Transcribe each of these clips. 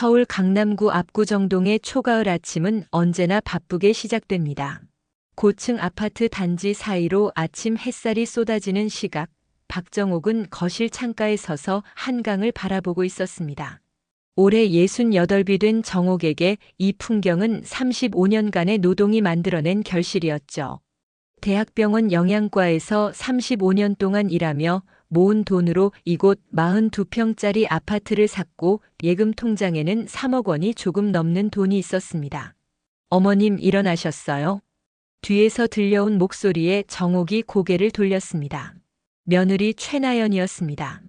서울 강남구 압구정동의 초가을 아침은 언제나 바쁘게 시작됩니다. 고층 아파트 단지 사이로 아침 햇살이 쏟아지는 시각, 박정옥은 거실 창가에 서서 한강을 바라보고 있었습니다. 올해 68이 된 정옥에게 이 풍경은 35년간의 노동이 만들어낸 결실이었죠. 대학병원 영양과에서 35년 동안 일하며 모은 돈으로 이곳 42평짜리 아파트를 샀고 예금 통장에는 3억 원이 조금 넘는 돈이 있었습니다. 어머님 일어나셨어요? 뒤에서 들려온 목소리에 정옥이 고개를 돌렸습니다. 며느리 최나연이었습니다.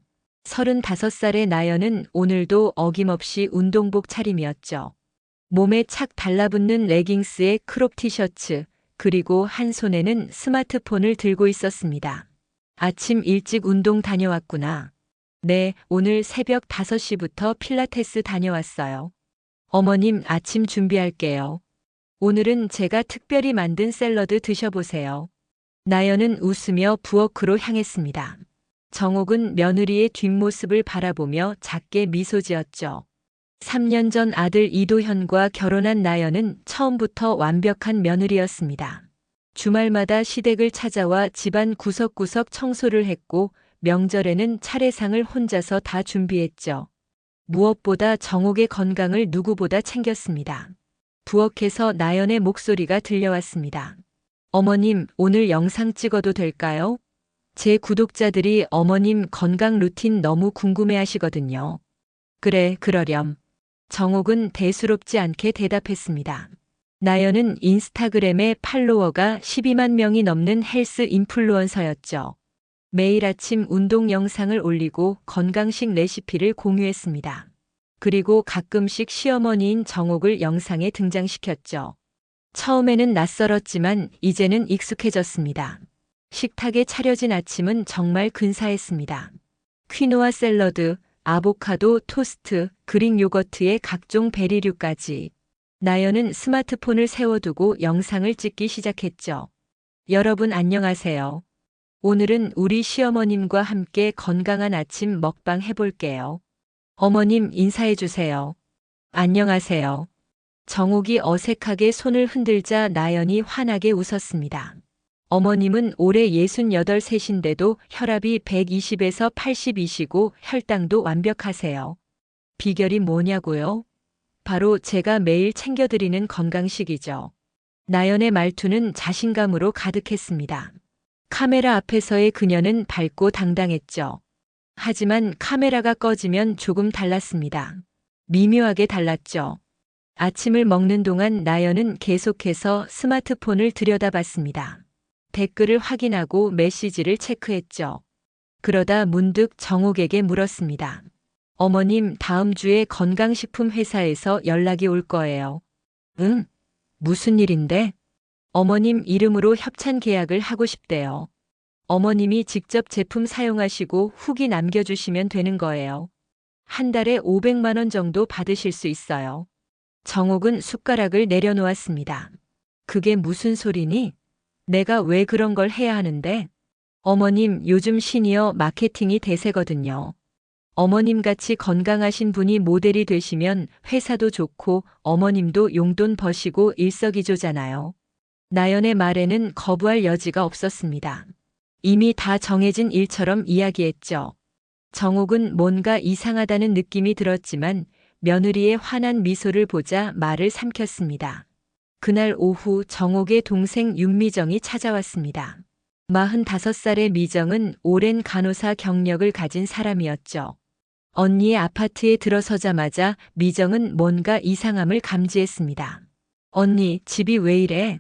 35살의 나연은 오늘도 어김없이 운동복 차림이었죠. 몸에 착 달라붙는 레깅스에 크롭 티셔츠, 그리고 한 손에는 스마트폰을 들고 있었습니다. 아침 일찍 운동 다녀왔구나. 네, 오늘 새벽 5시부터 필라테스 다녀왔어요. 어머님 아침 준비할게요. 오늘은 제가 특별히 만든 샐러드 드셔보세요. 나연은 웃으며 부엌으로 향했습니다. 정옥은 며느리의 뒷모습을 바라보며 작게 미소 지었죠. 3년 전 아들 이도현과 결혼한 나연은 처음부터 완벽한 며느리였습니다. 주말마다 시댁을 찾아와 집안 구석구석 청소를 했고 명절에는 차례상을 혼자서 다 준비했죠. 무엇보다 정옥의 건강을 누구보다 챙겼습니다. 부엌에서 나연의 목소리가 들려왔습니다. 어머님, 오늘 영상 찍어도 될까요? 제 구독자들이 어머님 건강 루틴 너무 궁금해 하시거든요. 그래, 그러렴. 정옥은 대수롭지 않게 대답했습니다. 나연은 인스타그램에 팔로워가 12만 명이 넘는 헬스 인플루언서였죠. 매일 아침 운동 영상을 올리고 건강식 레시피를 공유했습니다. 그리고 가끔씩 시어머니인 정옥을 영상에 등장시켰죠. 처음에는 낯설었지만 이제는 익숙해졌습니다. 식탁에 차려진 아침은 정말 근사했습니다. 퀴노아 샐러드, 아보카도 토스트, 그릭 요거트에 각종 베리류까지. 나연은 스마트폰을 세워두고 영상을 찍기 시작했죠. 여러분 안녕하세요. 오늘은 우리 시어머님과 함께 건강한 아침 먹방 해볼게요. 어머님 인사해주세요. 안녕하세요. 정옥이 어색하게 손을 흔들자 나연이 환하게 웃었습니다. 어머님은 올해 68세신데도 혈압이 120에서 80이시고 혈당도 완벽하세요. 비결이 뭐냐고요? 바로 제가 매일 챙겨드리는 건강식이죠. 나연의 말투는 자신감으로 가득했습니다. 카메라 앞에서의 그녀는 밝고 당당했죠. 하지만 카메라가 꺼지면 조금 달랐습니다. 미묘하게 달랐죠. 아침을 먹는 동안 나연은 계속해서 스마트폰을 들여다봤습니다. 댓글을 확인하고 메시지를 체크했죠. 그러다 문득 정옥에게 물었습니다. 어머님, 다음 주에 건강식품 회사에서 연락이 올 거예요. 응? 무슨 일인데? 어머님 이름으로 협찬 계약을 하고 싶대요. 어머님이 직접 제품 사용하시고 후기 남겨주시면 되는 거예요. 한 달에 500만 원 정도 받으실 수 있어요. 정옥은 숟가락을 내려놓았습니다. 그게 무슨 소리니? 내가 왜 그런 걸 해야 하는데? 어머님, 요즘 시니어 마케팅이 대세거든요. 어머님같이 건강하신 분이 모델이 되시면 회사도 좋고 어머님도 용돈 버시고 일석이조잖아요. 나연의 말에는 거부할 여지가 없었습니다. 이미 다 정해진 일처럼 이야기했죠. 정옥은 뭔가 이상하다는 느낌이 들었지만 며느리의 환한 미소를 보자 말을 삼켰습니다. 그날 오후 정옥의 동생 윤미정이 찾아왔습니다. 45살의 미정은 오랜 간호사 경력을 가진 사람이었죠. 언니의 아파트에 들어서자마자 미정은 뭔가 이상함을 감지했습니다. 언니, 집이 왜 이래?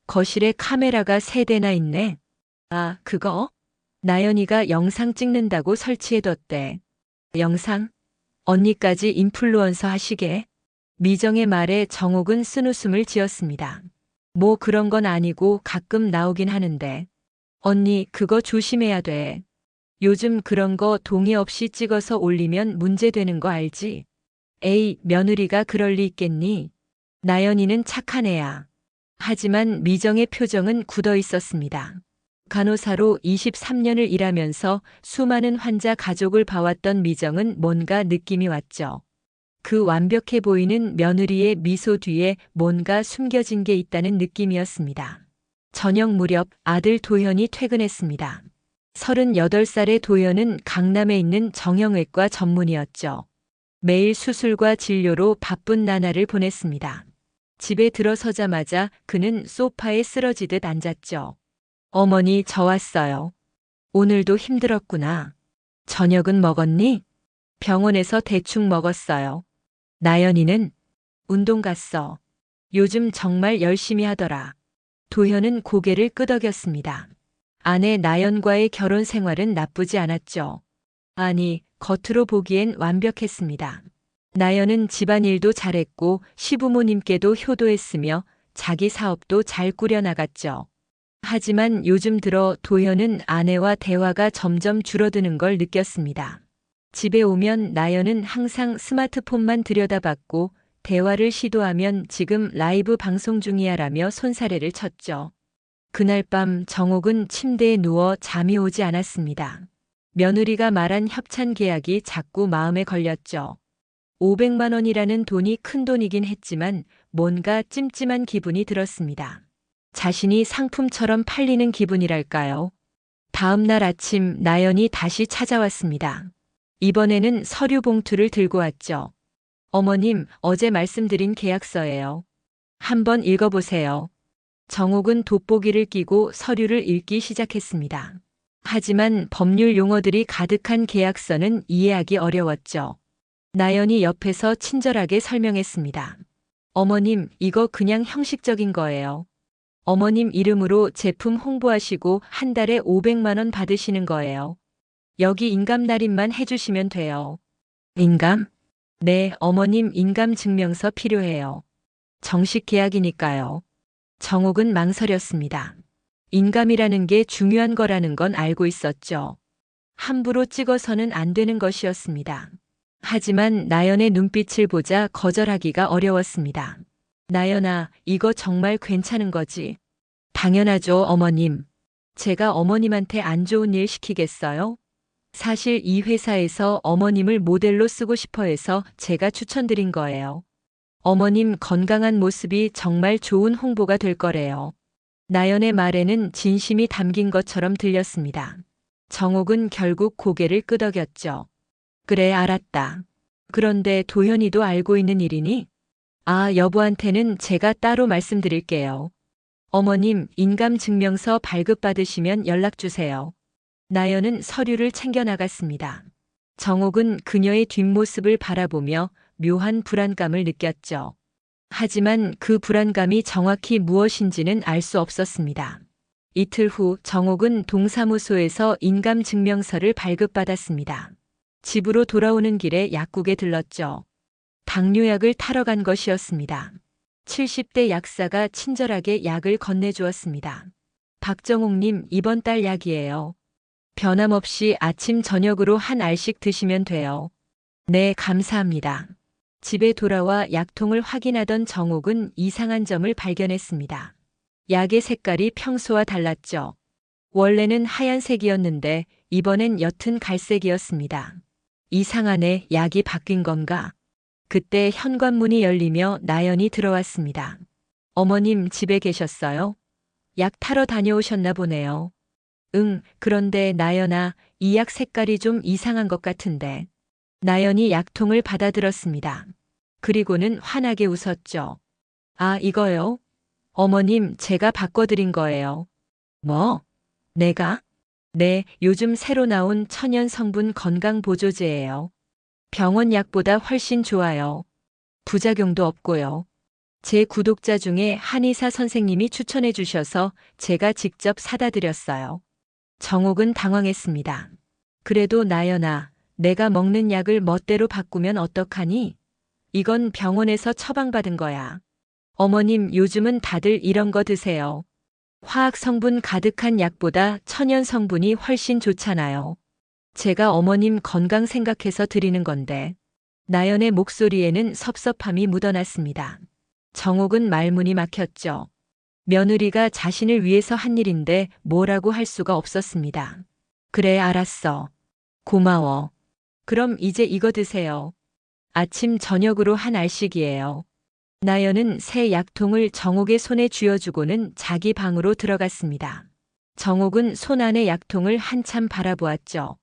거실에 카메라가 3대나 있네. 아, 그거? 나연이가 영상 찍는다고 설치해뒀대. 영상? 언니까지 인플루언서 하시게? 미정의 말에 정옥은 쓴웃음을 지었습니다. 뭐 그런 건 아니고 가끔 나오긴 하는데. 언니, 그거 조심해야 돼. 요즘 그런 거 동의 없이 찍어서 올리면 문제되는 거 알지? 에이, 며느리가 그럴 리 있겠니? 나연이는 착한 애야. 하지만 미정의 표정은 굳어 있었습니다. 간호사로 23년을 일하면서 수많은 환자 가족을 봐왔던 미정은 뭔가 느낌이 왔죠. 그 완벽해 보이는 며느리의 미소 뒤에 뭔가 숨겨진 게 있다는 느낌이었습니다. 저녁 무렵 아들 도현이 퇴근했습니다. 38살의 도현은 강남에 있는 정형외과 전문의였죠. 매일 수술과 진료로 바쁜 나날을 보냈습니다. 집에 들어서자마자 그는 소파에 쓰러지듯 앉았죠. 어머니, 저 왔어요. 오늘도 힘들었구나. 저녁은 먹었니? 병원에서 대충 먹었어요. 나연이는? 운동 갔어. 요즘 정말 열심히 하더라. 도현은 고개를 끄덕였습니다. 아내 나연과의 결혼 생활은 나쁘지 않았죠. 아니, 겉으로 보기엔 완벽했습니다. 나연은 집안일도 잘했고 시부모님께도 효도했으며 자기 사업도 잘 꾸려나갔죠. 하지만 요즘 들어 도현은 아내와 대화가 점점 줄어드는 걸 느꼈습니다. 집에 오면 나연은 항상 스마트폰만 들여다봤고 대화를 시도하면 지금 라이브 방송 중이야라며 손사래를 쳤죠. 그날 밤 정옥은 침대에 누워 잠이 오지 않았습니다. 며느리가 말한 협찬 계약이 자꾸 마음에 걸렸죠. 500만 원이라는 돈이 큰 돈이긴 했지만 뭔가 찜찜한 기분이 들었습니다. 자신이 상품처럼 팔리는 기분이랄까요. 다음 날 아침 나연이 다시 찾아왔습니다. 이번에는 서류 봉투를 들고 왔죠. 어머님, 어제 말씀드린 계약서예요. 한번 읽어보세요. 정옥은 돋보기를 끼고 서류를 읽기 시작했습니다. 하지만 법률 용어들이 가득한 계약서는 이해하기 어려웠죠. 나연이 옆에서 친절하게 설명했습니다. 어머님, 이거 그냥 형식적인 거예요. 어머님 이름으로 제품 홍보하시고 한 달에 500만 원 받으시는 거예요. 여기 인감날인만 해주시면 돼요. 인감? 네, 어머님 인감 증명서 필요해요. 정식 계약이니까요. 정옥은 망설였습니다. 인감이라는 게 중요한 거라는 건 알고 있었죠. 함부로 찍어서는 안 되는 것이었습니다. 하지만 나연의 눈빛을 보자 거절하기가 어려웠습니다. 나연아, 이거 정말 괜찮은 거지? 당연하죠, 어머님. 제가 어머님한테 안 좋은 일 시키겠어요? 사실 이 회사에서 어머님을 모델로 쓰고 싶어 해서 제가 추천드린 거예요. 어머님 건강한 모습이 정말 좋은 홍보가 될 거래요. 나연의 말에는 진심이 담긴 것처럼 들렸습니다. 정옥은 결국 고개를 끄덕였죠. 그래, 알았다. 그런데 도현이도 알고 있는 일이니? 아, 여보한테는 제가 따로 말씀드릴게요. 어머님, 인감증명서 발급받으시면 연락주세요. 나연은 서류를 챙겨 나갔습니다. 정옥은 그녀의 뒷모습을 바라보며 묘한 불안감을 느꼈죠. 하지만 그 불안감이 정확히 무엇인지는 알 수 없었습니다. 이틀 후 정옥은 동사무소에서 인감증명서를 발급받았습니다. 집으로 돌아오는 길에 약국에 들렀죠. 당뇨약을 타러 간 것이었습니다. 70대 약사가 친절하게 약을 건네주었습니다. 박정옥님, 이번 달 약이에요. 변함없이 아침 저녁으로 한 알씩 드시면 돼요. 네, 감사합니다. 집에 돌아와 약통을 확인하던 정옥은 이상한 점을 발견했습니다. 약의 색깔이 평소와 달랐죠. 원래는 하얀색이었는데 이번엔 옅은 갈색이었습니다. 이상하네, 약이 바뀐 건가? 그때 현관문이 열리며 나연이 들어왔습니다. 어머님 집에 계셨어요? 약 타러 다녀오셨나 보네요. 응, 그런데 나연아, 이 약 색깔이 좀 이상한 것 같은데. 나연이 약통을 받아들었습니다. 그리고는 환하게 웃었죠. 아, 이거요? 어머님, 제가 바꿔드린 거예요. 뭐? 내가? 네, 요즘 새로 나온 천연 성분 건강보조제예요. 병원 약보다 훨씬 좋아요. 부작용도 없고요. 제 구독자 중에 한의사 선생님이 추천해 주셔서 제가 직접 사다 드렸어요. 정옥은 당황했습니다. 그래도 나연아, 내가 먹는 약을 멋대로 바꾸면 어떡하니? 이건 병원에서 처방받은 거야. 어머님, 요즘은 다들 이런 거 드세요. 화학 성분 가득한 약보다 천연 성분이 훨씬 좋잖아요. 제가 어머님 건강 생각해서 드리는 건데. 나연의 목소리에는 섭섭함이 묻어났습니다. 정옥은 말문이 막혔죠. 며느리가 자신을 위해서 한 일인데 뭐라고 할 수가 없었습니다. 그래, 알았어. 고마워. 그럼 이제 이거 드세요. 아침 저녁으로 한 알씩이에요. 나연은 새 약통을 정옥의 손에 쥐어주고는 자기 방으로 들어갔습니다. 정옥은 손 안의 약통을 한참 바라보았죠.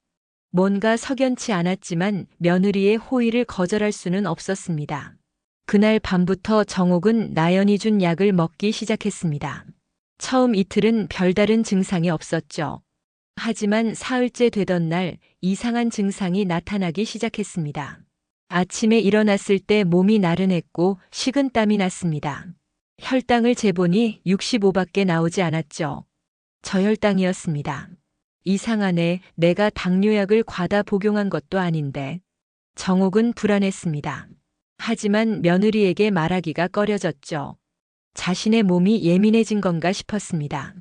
뭔가 석연치 않았지만 며느리의 호의를 거절할 수는 없었습니다. 그날 밤부터 정옥은 나연이 준 약을 먹기 시작했습니다. 처음 이틀은 별다른 증상이 없었죠. 하지만 사흘째 되던 날 이상한 증상이 나타나기 시작했습니다. 아침에 일어났을 때 몸이 나른했고 식은땀이 났습니다. 혈당을 재보니 65밖에 나오지 않았죠. 저혈당이었습니다. 이상하네, 내가 당뇨약을 과다 복용한 것도 아닌데. 정옥은 불안했습니다. 하지만 며느리에게 말하기가 꺼려졌죠. 자신의 몸이 예민해진 건가 싶었습니다.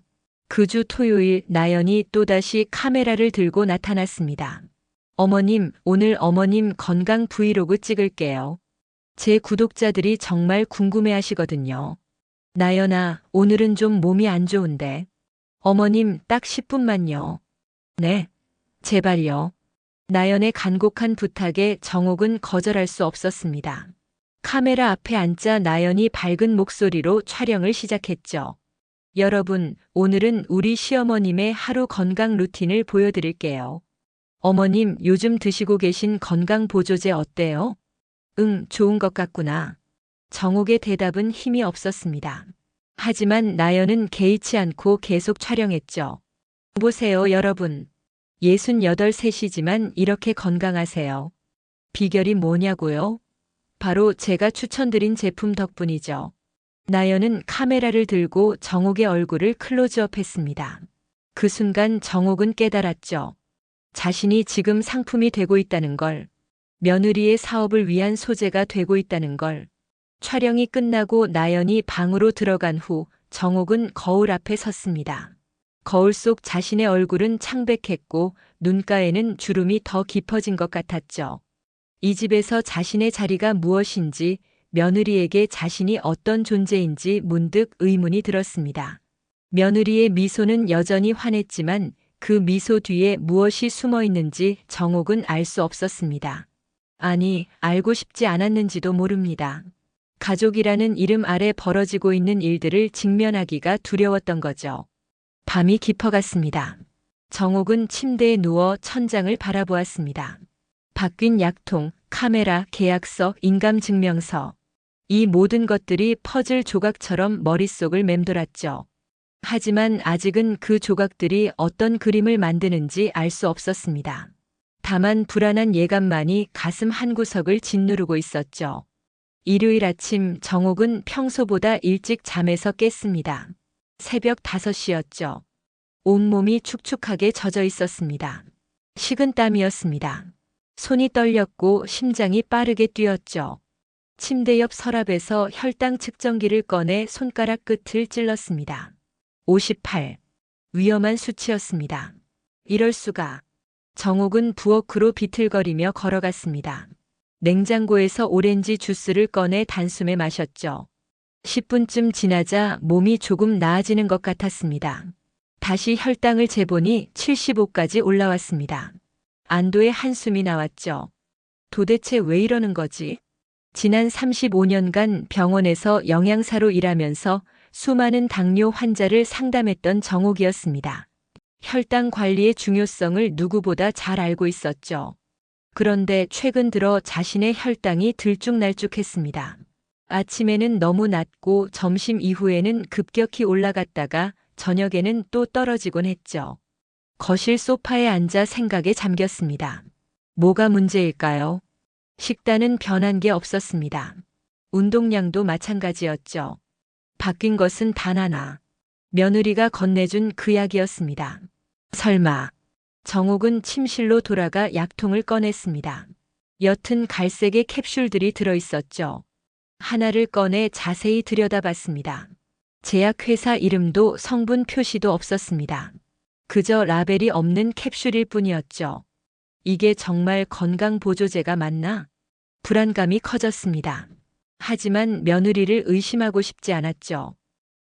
그 주 토요일 나연이 또다시 카메라를 들고 나타났습니다. 어머님, 오늘 어머님 건강 브이로그 찍을게요. 제 구독자들이 정말 궁금해 하시거든요. 나연아, 오늘은 좀 몸이 안 좋은데. 어머님, 딱 10분만요. 네, 제발요. 나연의 간곡한 부탁에 정옥은 거절할 수 없었습니다. 카메라 앞에 앉자 나연이 밝은 목소리로 촬영을 시작했죠. 여러분, 오늘은 우리 시어머님의 하루 건강 루틴을 보여드릴게요. 어머님, 요즘 드시고 계신 건강 보조제 어때요? 응, 좋은 것 같구나. 정옥의 대답은 힘이 없었습니다. 하지만 나연은 개의치 않고 계속 촬영했죠. 보세요, 여러분. 68세시지만 이렇게 건강하세요. 비결이 뭐냐고요? 바로 제가 추천드린 제품 덕분이죠. 나연은 카메라를 들고 정옥의 얼굴을 클로즈업했습니다. 그 순간 정옥은 깨달았죠. 자신이 지금 상품이 되고 있다는 걸, 며느리의 사업을 위한 소재가 되고 있다는 걸. 촬영이 끝나고 나연이 방으로 들어간 후 정옥은 거울 앞에 섰습니다. 거울 속 자신의 얼굴은 창백했고 눈가에는 주름이 더 깊어진 것 같았죠. 이 집에서 자신의 자리가 무엇인지, 며느리에게 자신이 어떤 존재인지 문득 의문이 들었습니다. 며느리의 미소는 여전히 환했지만 그 미소 뒤에 무엇이 숨어 있는지 정옥은 알 수 없었습니다. 아니, 알고 싶지 않았는지도 모릅니다. 가족이라는 이름 아래 벌어지고 있는 일들을 직면하기가 두려웠던 거죠. 밤이 깊어갔습니다. 정옥은 침대에 누워 천장을 바라보았습니다. 바뀐 약통, 카메라, 계약서, 인감증명서. 이 모든 것들이 퍼즐 조각처럼 머릿속을 맴돌았죠. 하지만 아직은 그 조각들이 어떤 그림을 만드는지 알 수 없었습니다. 다만 불안한 예감만이 가슴 한구석을 짓누르고 있었죠. 일요일 아침 정옥은 평소보다 일찍 잠에서 깼습니다. 새벽 5시였죠. 온몸이 축축하게 젖어 있었습니다. 식은땀이었습니다. 손이 떨렸고 심장이 빠르게 뛰었죠. 침대 옆 서랍에서 혈당 측정기를 꺼내 손가락 끝을 찔렀습니다. 58. 위험한 수치였습니다. 이럴 수가. 정옥은 부엌으로 비틀거리며 걸어갔습니다. 냉장고에서 오렌지 주스를 꺼내 단숨에 마셨죠. 10분쯤 지나자 몸이 조금 나아지는 것 같았습니다. 다시 혈당을 재보니 75까지 올라왔습니다. 안도의 한숨이 나왔죠. 도대체 왜 이러는 거지? 지난 35년간 병원에서 영양사로 일하면서 수많은 당뇨 환자를 상담했던 정옥이었습니다. 혈당 관리의 중요성을 누구보다 잘 알고 있었죠. 그런데 최근 들어 자신의 혈당이 들쭉날쭉했습니다. 아침에는 너무 낮고 점심 이후에는 급격히 올라갔다가 저녁에는 또 떨어지곤 했죠. 거실 소파에 앉아 생각에 잠겼습니다. 뭐가 문제일까요? 식단은 변한 게 없었습니다. 운동량도 마찬가지였죠. 바뀐 것은 단 하나. 며느리가 건네준 그 약이었습니다. 설마. 정옥은 침실로 돌아가 약통을 꺼냈습니다. 옅은 갈색의 캡슐들이 들어있었죠. 하나를 꺼내 자세히 들여다봤습니다. 제약회사 이름도 성분 표시도 없었습니다. 그저 라벨이 없는 캡슐일 뿐이었죠. 이게 정말 건강보조제가 맞나? 불안감이 커졌습니다. 하지만 며느리를 의심하고 싶지 않았죠.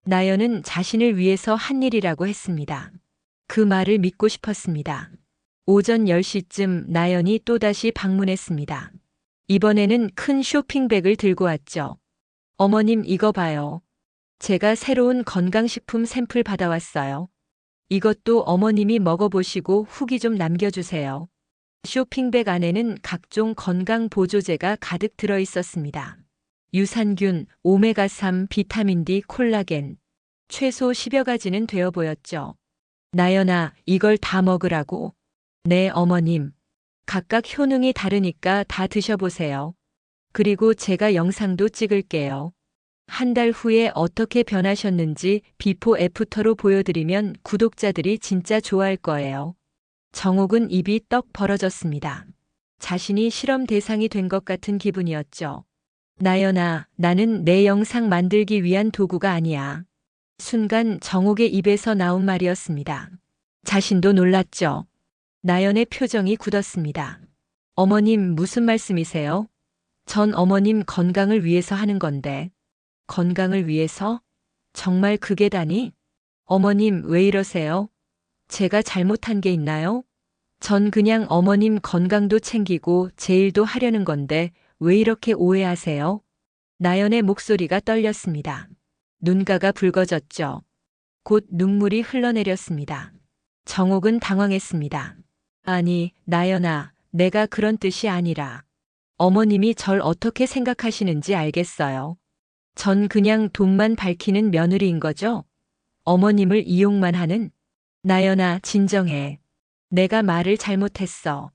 나연은 자신을 위해서 한 일이라고 했습니다. 그 말을 믿고 싶었습니다. 오전 10시쯤 나연이 또다시 방문했습니다. 이번에는 큰 쇼핑백을 들고 왔죠. 어머님 이거 봐요. 제가 새로운 건강식품 샘플 받아왔어요. 이것도 어머님이 먹어보시고 후기 좀 남겨주세요. 쇼핑백 안에는 각종 건강 보조제가 가득 들어 있었습니다. 유산균, 오메가3, 비타민 D, 콜라겐, 최소 10여 가지는 되어 보였죠. 나연아, 이걸 다 먹으라고. 네, 어머님. 각각 효능이 다르니까 다 드셔보세요. 그리고 제가 영상도 찍을게요. 한 달 후에 어떻게 변하셨는지 비포 애프터로 보여드리면 구독자들이 진짜 좋아할 거예요. 정옥은 입이 떡 벌어졌습니다. 자신이 실험 대상이 된 것 같은 기분이었죠. 나연아, 나는 내 영상 만들기 위한 도구가 아니야. 순간 정옥의 입에서 나온 말이었습니다. 자신도 놀랐죠. 나연의 표정이 굳었습니다. 어머님 무슨 말씀이세요? 전 어머님 건강을 위해서 하는 건데. 건강을 위해서? 정말 그게 다니? 어머님 왜 이러세요? 제가 잘못한 게 있나요? 전 그냥 어머님 건강도 챙기고 제 일도 하려는 건데 왜 이렇게 오해하세요? 나연의 목소리가 떨렸습니다. 눈가가 붉어졌죠. 곧 눈물이 흘러내렸습니다. 정옥은 당황했습니다. 아니, 나연아, 내가 그런 뜻이 아니라. 어머님이 절 어떻게 생각하시는지 알겠어요. 전 그냥 돈만 밝히는 며느리인 거죠? 어머님을 이용만 하는? 나연아, 진정해. 내가 말을 잘못했어.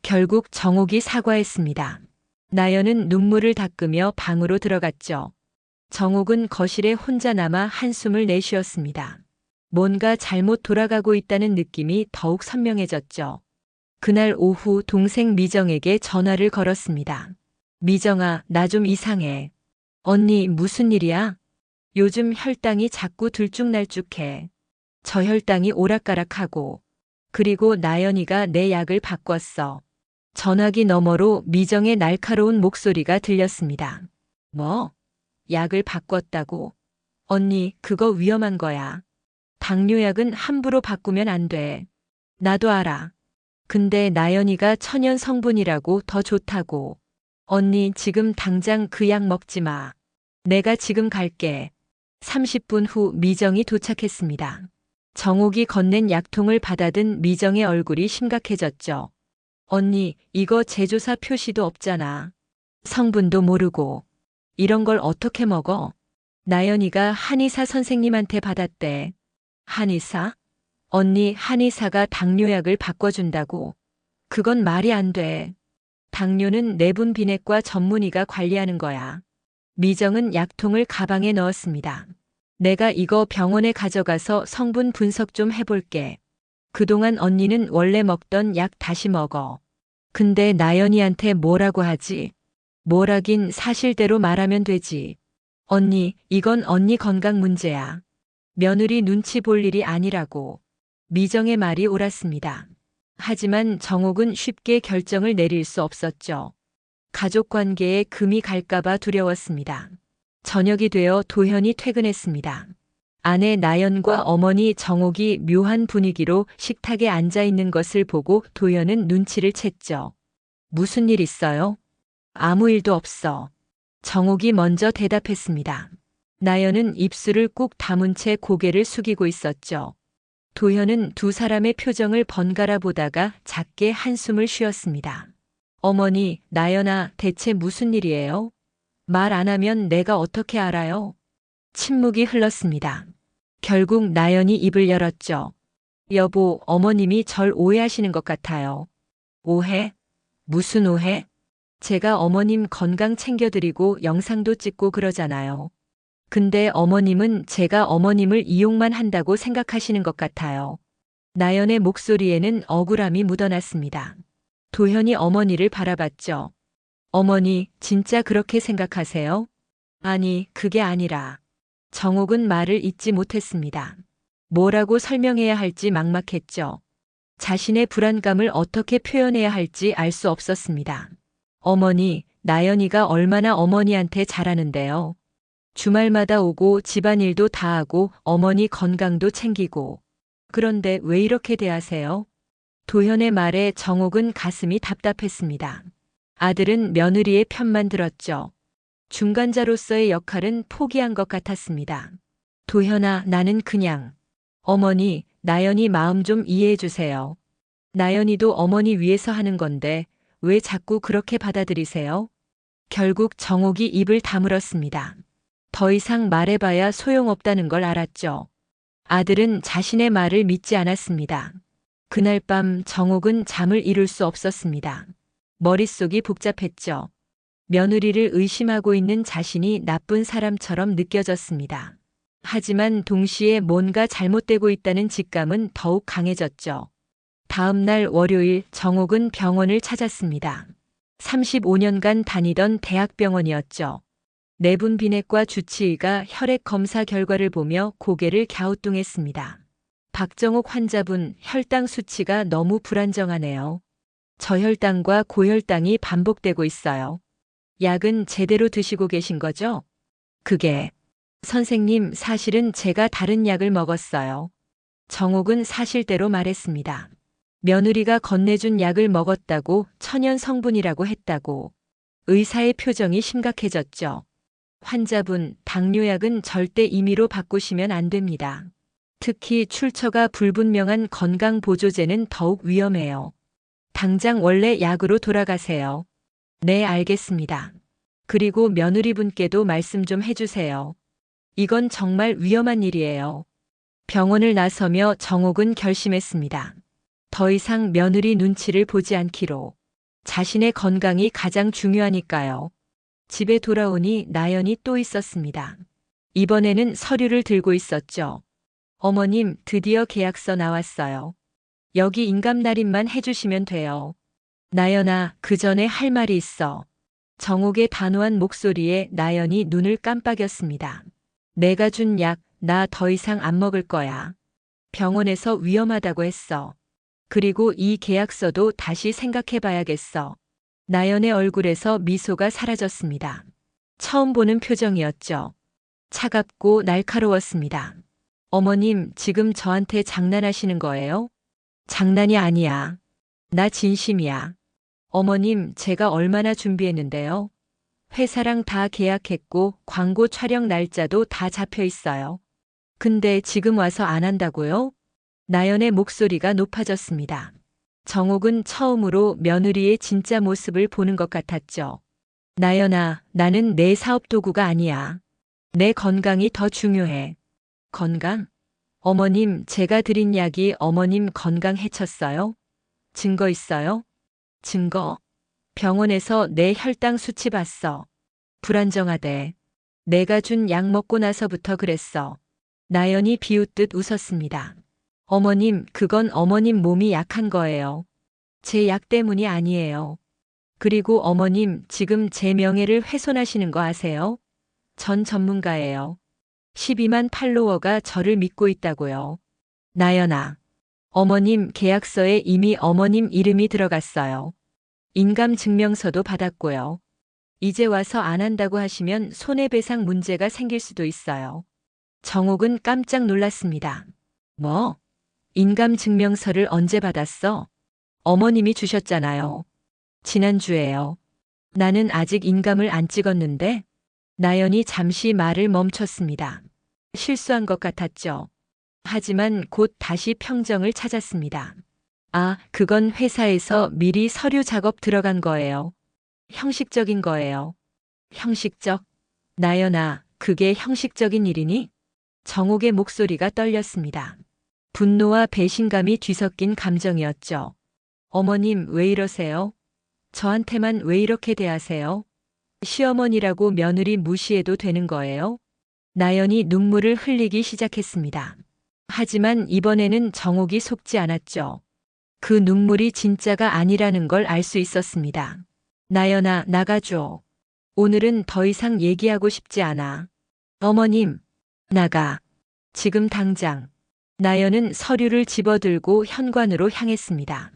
결국 정옥이 사과했습니다. 나연은 눈물을 닦으며 방으로 들어갔죠. 정옥은 거실에 혼자 남아 한숨을 내쉬었습니다. 뭔가 잘못 돌아가고 있다는 느낌이 더욱 선명해졌죠. 그날 오후 동생 미정에게 전화를 걸었습니다. 미정아, 나 좀 이상해. 언니, 무슨 일이야? 요즘 혈당이 자꾸 들쭉날쭉해. 저혈당이 오락가락하고. 그리고 나연이가 내 약을 바꿨어. 전화기 너머로 미정의 날카로운 목소리가 들렸습니다. 뭐? 약을 바꿨다고? 언니, 그거 위험한 거야. 당뇨약은 함부로 바꾸면 안 돼. 나도 알아. 근데 나연이가 천연 성분이라고 더 좋다고. 언니, 지금 당장 그 약 먹지 마. 내가 지금 갈게. 30분 후 미정이 도착했습니다. 정옥이 건넨 약통을 받아든 미정의 얼굴이 심각해졌죠. 언니, 이거 제조사 표시도 없잖아. 성분도 모르고. 이런 걸 어떻게 먹어? 나연이가 한의사 선생님한테 받았대. 한의사? 언니, 한의사가 당뇨약을 바꿔준다고. 그건 말이 안 돼. 당뇨는 내분 비내과 전문의가 관리하는 거야. 미정은 약통을 가방에 넣었습니다. 내가 이거 병원에 가져가서 성분 분석 좀 해볼게. 그동안 언니는 원래 먹던 약 다시 먹어. 근데 나연이한테 뭐라고 하지? 뭐라긴 사실대로 말하면 되지. 언니, 이건 언니 건강 문제야. 며느리 눈치 볼 일이 아니라고. 미정의 말이 옳았습니다. 하지만 정옥은 쉽게 결정을 내릴 수 없었죠. 가족 관계에 금이 갈까봐 두려웠습니다. 저녁이 되어 도현이 퇴근했습니다. 아내 나연과 어머니 정옥이 묘한 분위기로 식탁에 앉아 있는 것을 보고 도현은 눈치를 챘죠. 무슨 일 있어요? 아무 일도 없어. 정옥이 먼저 대답했습니다. 나연은 입술을 꾹 다문 채 고개를 숙이고 있었죠. 도현은 두 사람의 표정을 번갈아 보다가 작게 한숨을 쉬었습니다. 어머니, 나연아, 대체 무슨 일이에요? 말 안 하면 내가 어떻게 알아요? 침묵이 흘렀습니다. 결국 나연이 입을 열었죠. 여보, 어머님이 절 오해하시는 것 같아요. 오해? 무슨 오해? 제가 어머님 건강 챙겨드리고 영상도 찍고 그러잖아요. 근데 어머님은 제가 어머님을 이용만 한다고 생각하시는 것 같아요. 나연의 목소리에는 억울함이 묻어났습니다. 도현이 어머니를 바라봤죠. 어머니, 진짜 그렇게 생각하세요? 아니, 그게 아니라. 정옥은 말을 잇지 못했습니다. 뭐라고 설명해야 할지 막막했죠. 자신의 불안감을 어떻게 표현해야 할지 알 수 없었습니다. 어머니, 나연이가 얼마나 어머니한테 잘하는데요. 주말마다 오고 집안일도 다 하고 어머니 건강도 챙기고. 그런데 왜 이렇게 대하세요? 도현의 말에 정옥은 가슴이 답답했습니다. 아들은 며느리의 편만 들었죠. 중간자로서의 역할은 포기한 것 같았습니다. 도현아, 나는 그냥. 어머니, 나연이 마음 좀 이해해 주세요. 나연이도 어머니 위해서 하는 건데 왜 자꾸 그렇게 받아들이세요? 결국 정옥이 입을 다물었습니다. 더 이상 말해봐야 소용없다는 걸 알았죠. 아들은 자신의 말을 믿지 않았습니다. 그날 밤 정옥은 잠을 이룰 수 없었습니다. 머릿속이 복잡했죠. 며느리를 의심하고 있는 자신이 나쁜 사람처럼 느껴졌습니다. 하지만 동시에 뭔가 잘못되고 있다는 직감은 더욱 강해졌죠. 다음 날 월요일 정옥은 병원을 찾았습니다. 35년간 다니던 대학병원이었죠. 내분 비내과 주치의가 혈액 검사 결과를 보며 고개를 갸우뚱했습니다. 박정옥 환자분, 혈당 수치가 너무 불안정하네요. 저혈당과 고혈당이 반복되고 있어요. 약은 제대로 드시고 계신 거죠? 그게, 선생님, 사실은 제가 다른 약을 먹었어요. 정옥은 사실대로 말했습니다. 며느리가 건네준 약을 먹었다고, 천연 성분이라고 했다고. 의사의 표정이 심각해졌죠. 환자분, 당뇨약은 절대 임의로 바꾸시면 안 됩니다. 특히 출처가 불분명한 건강보조제는 더욱 위험해요. 당장 원래 약으로 돌아가세요. 네, 알겠습니다. 그리고 며느리분께도 말씀 좀 해주세요. 이건 정말 위험한 일이에요. 병원을 나서며 정옥은 결심했습니다. 더 이상 며느리 눈치를 보지 않기로. 자신의 건강이 가장 중요하니까요. 집에 돌아오니 나연이 또 있었습니다. 이번에는 서류를 들고 있었죠. 어머님, 드디어 계약서 나왔어요. 여기 인감날인만 해주시면 돼요. 나연아, 그 전에 할 말이 있어. 정옥의 단호한 목소리에 나연이 눈을 깜빡였습니다. 내가 준 약, 나 더 이상 안 먹을 거야. 병원에서 위험하다고 했어. 그리고 이 계약서도 다시 생각해 봐야겠어. 나연의 얼굴에서 미소가 사라졌습니다. 처음 보는 표정이었죠. 차갑고 날카로웠습니다. 어머님, 지금 저한테 장난하시는 거예요? 장난이 아니야. 나 진심이야. 어머님, 제가 얼마나 준비했는데요. 회사랑 다 계약했고 광고 촬영 날짜도 다 잡혀 있어요. 근데 지금 와서 안 한다고요? 나연의 목소리가 높아졌습니다. 정옥은 처음으로 며느리의 진짜 모습을 보는 것 같았죠. 나연아, 나는 내 사업 도구가 아니야. 내 건강이 더 중요해. 건강? 어머님, 제가 드린 약이 어머님 건강 해쳤어요? 증거 있어요? 증거? 병원에서 내 혈당 수치 봤어. 불안정하대. 내가 준 약 먹고 나서부터 그랬어. 나연이 비웃듯 웃었습니다. 어머님, 그건 어머님 몸이 약한 거예요. 제 약 때문이 아니에요. 그리고 어머님, 지금 제 명예를 훼손하시는 거 아세요? 전 전문가예요. 12만 팔로워가 저를 믿고 있다고요. 나연아. 어머님 계약서에 이미 어머님 이름이 들어갔어요. 인감증명서도 받았고요. 이제 와서 안 한다고 하시면 손해배상 문제가 생길 수도 있어요. 정옥은 깜짝 놀랐습니다. 뭐? 인감증명서를 언제 받았어? 어머님이 주셨잖아요. 지난주에요. 나는 아직 인감을 안 찍었는데? 나연이 잠시 말을 멈췄습니다. 실수한 것 같았죠. 하지만 곧 다시 평정을 찾았습니다. 아, 그건 회사에서 미리 서류 작업 들어간 거예요. 형식적인 거예요. 형식적? 나연아, 그게 형식적인 일이니? 정옥의 목소리가 떨렸습니다. 분노와 배신감이 뒤섞인 감정이었죠. 어머님, 왜 이러세요? 저한테만 왜 이렇게 대하세요? 시어머니라고 며느리 무시해도 되는 거예요? 나연이 눈물을 흘리기 시작했습니다. 하지만 이번에는 정옥이 속지 않았죠. 그 눈물이 진짜가 아니라는 걸 알 수 있었습니다. 나연아, 나가줘. 오늘은 더 이상 얘기하고 싶지 않아. 어머님, 나가. 지금 당장. 나연은 서류를 집어들고 현관으로 향했습니다.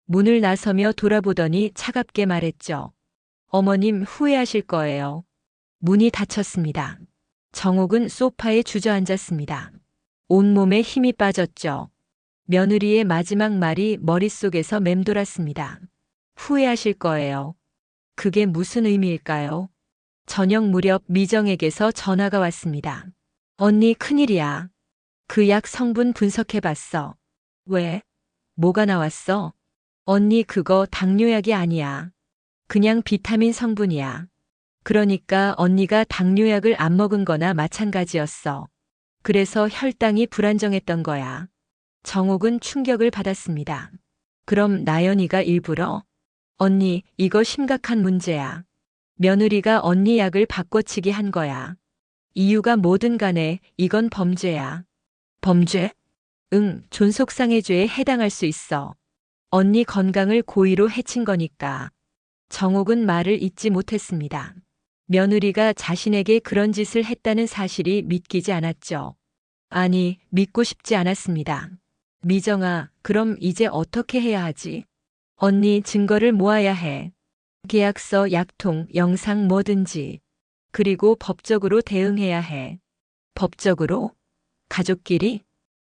문을 나서며 돌아보더니 차갑게 말했죠. 어머님 후회하실 거예요. 문이 닫혔습니다. 정옥은 소파에 주저앉았습니다. 온몸에 힘이 빠졌죠. 며느리의 마지막 말이 머릿속에서 맴돌았습니다. 후회하실 거예요. 그게 무슨 의미일까요? 저녁 무렵 미정에게서 전화가 왔습니다. 언니 큰일이야. 그 약 성분 분석해봤어. 왜? 뭐가 나왔어? 언니 그거 당뇨약이 아니야. 그냥 비타민 성분이야. 그러니까 언니가 당뇨약을 안 먹은 거나 마찬가지였어. 그래서 혈당이 불안정했던 거야. 정옥은 충격을 받았습니다. 그럼 나연이가 일부러 언니, 이거 심각한 문제야. 며느리가 언니 약을 바꿔치기 한 거야. 이유가 뭐든 간에 이건 범죄야. 범죄? 응, 존속상해죄에 해당할 수 있어. 언니 건강을 고의로 해친 거니까. 정옥은 말을 잇지 못했습니다. 며느리가 자신에게 그런 짓을 했다는 사실이 믿기지 않았죠. 아니, 믿고 싶지 않았습니다. 미정아, 그럼 이제 어떻게 해야 하지? 언니 증거를 모아야 해. 계약서, 약통, 영상 뭐든지. 그리고 법적으로 대응해야 해. 법적으로? 가족끼리?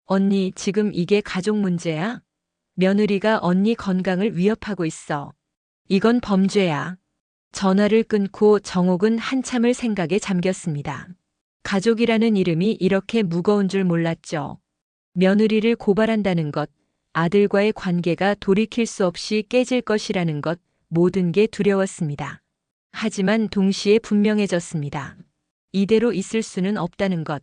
언니 지금 이게 가족 문제야? 며느리가 언니 건강을 위협하고 있어. 이건 범죄야. 전화를 끊고 정옥은 한참을 생각에 잠겼습니다. 가족이라는 이름이 이렇게 무거운 줄 몰랐죠. 며느리를 고발한다는 것, 아들과의 관계가 돌이킬 수 없이 깨질 것이라는 것, 모든 게 두려웠습니다. 하지만 동시에 분명해졌습니다. 이대로 있을 수는 없다는 것.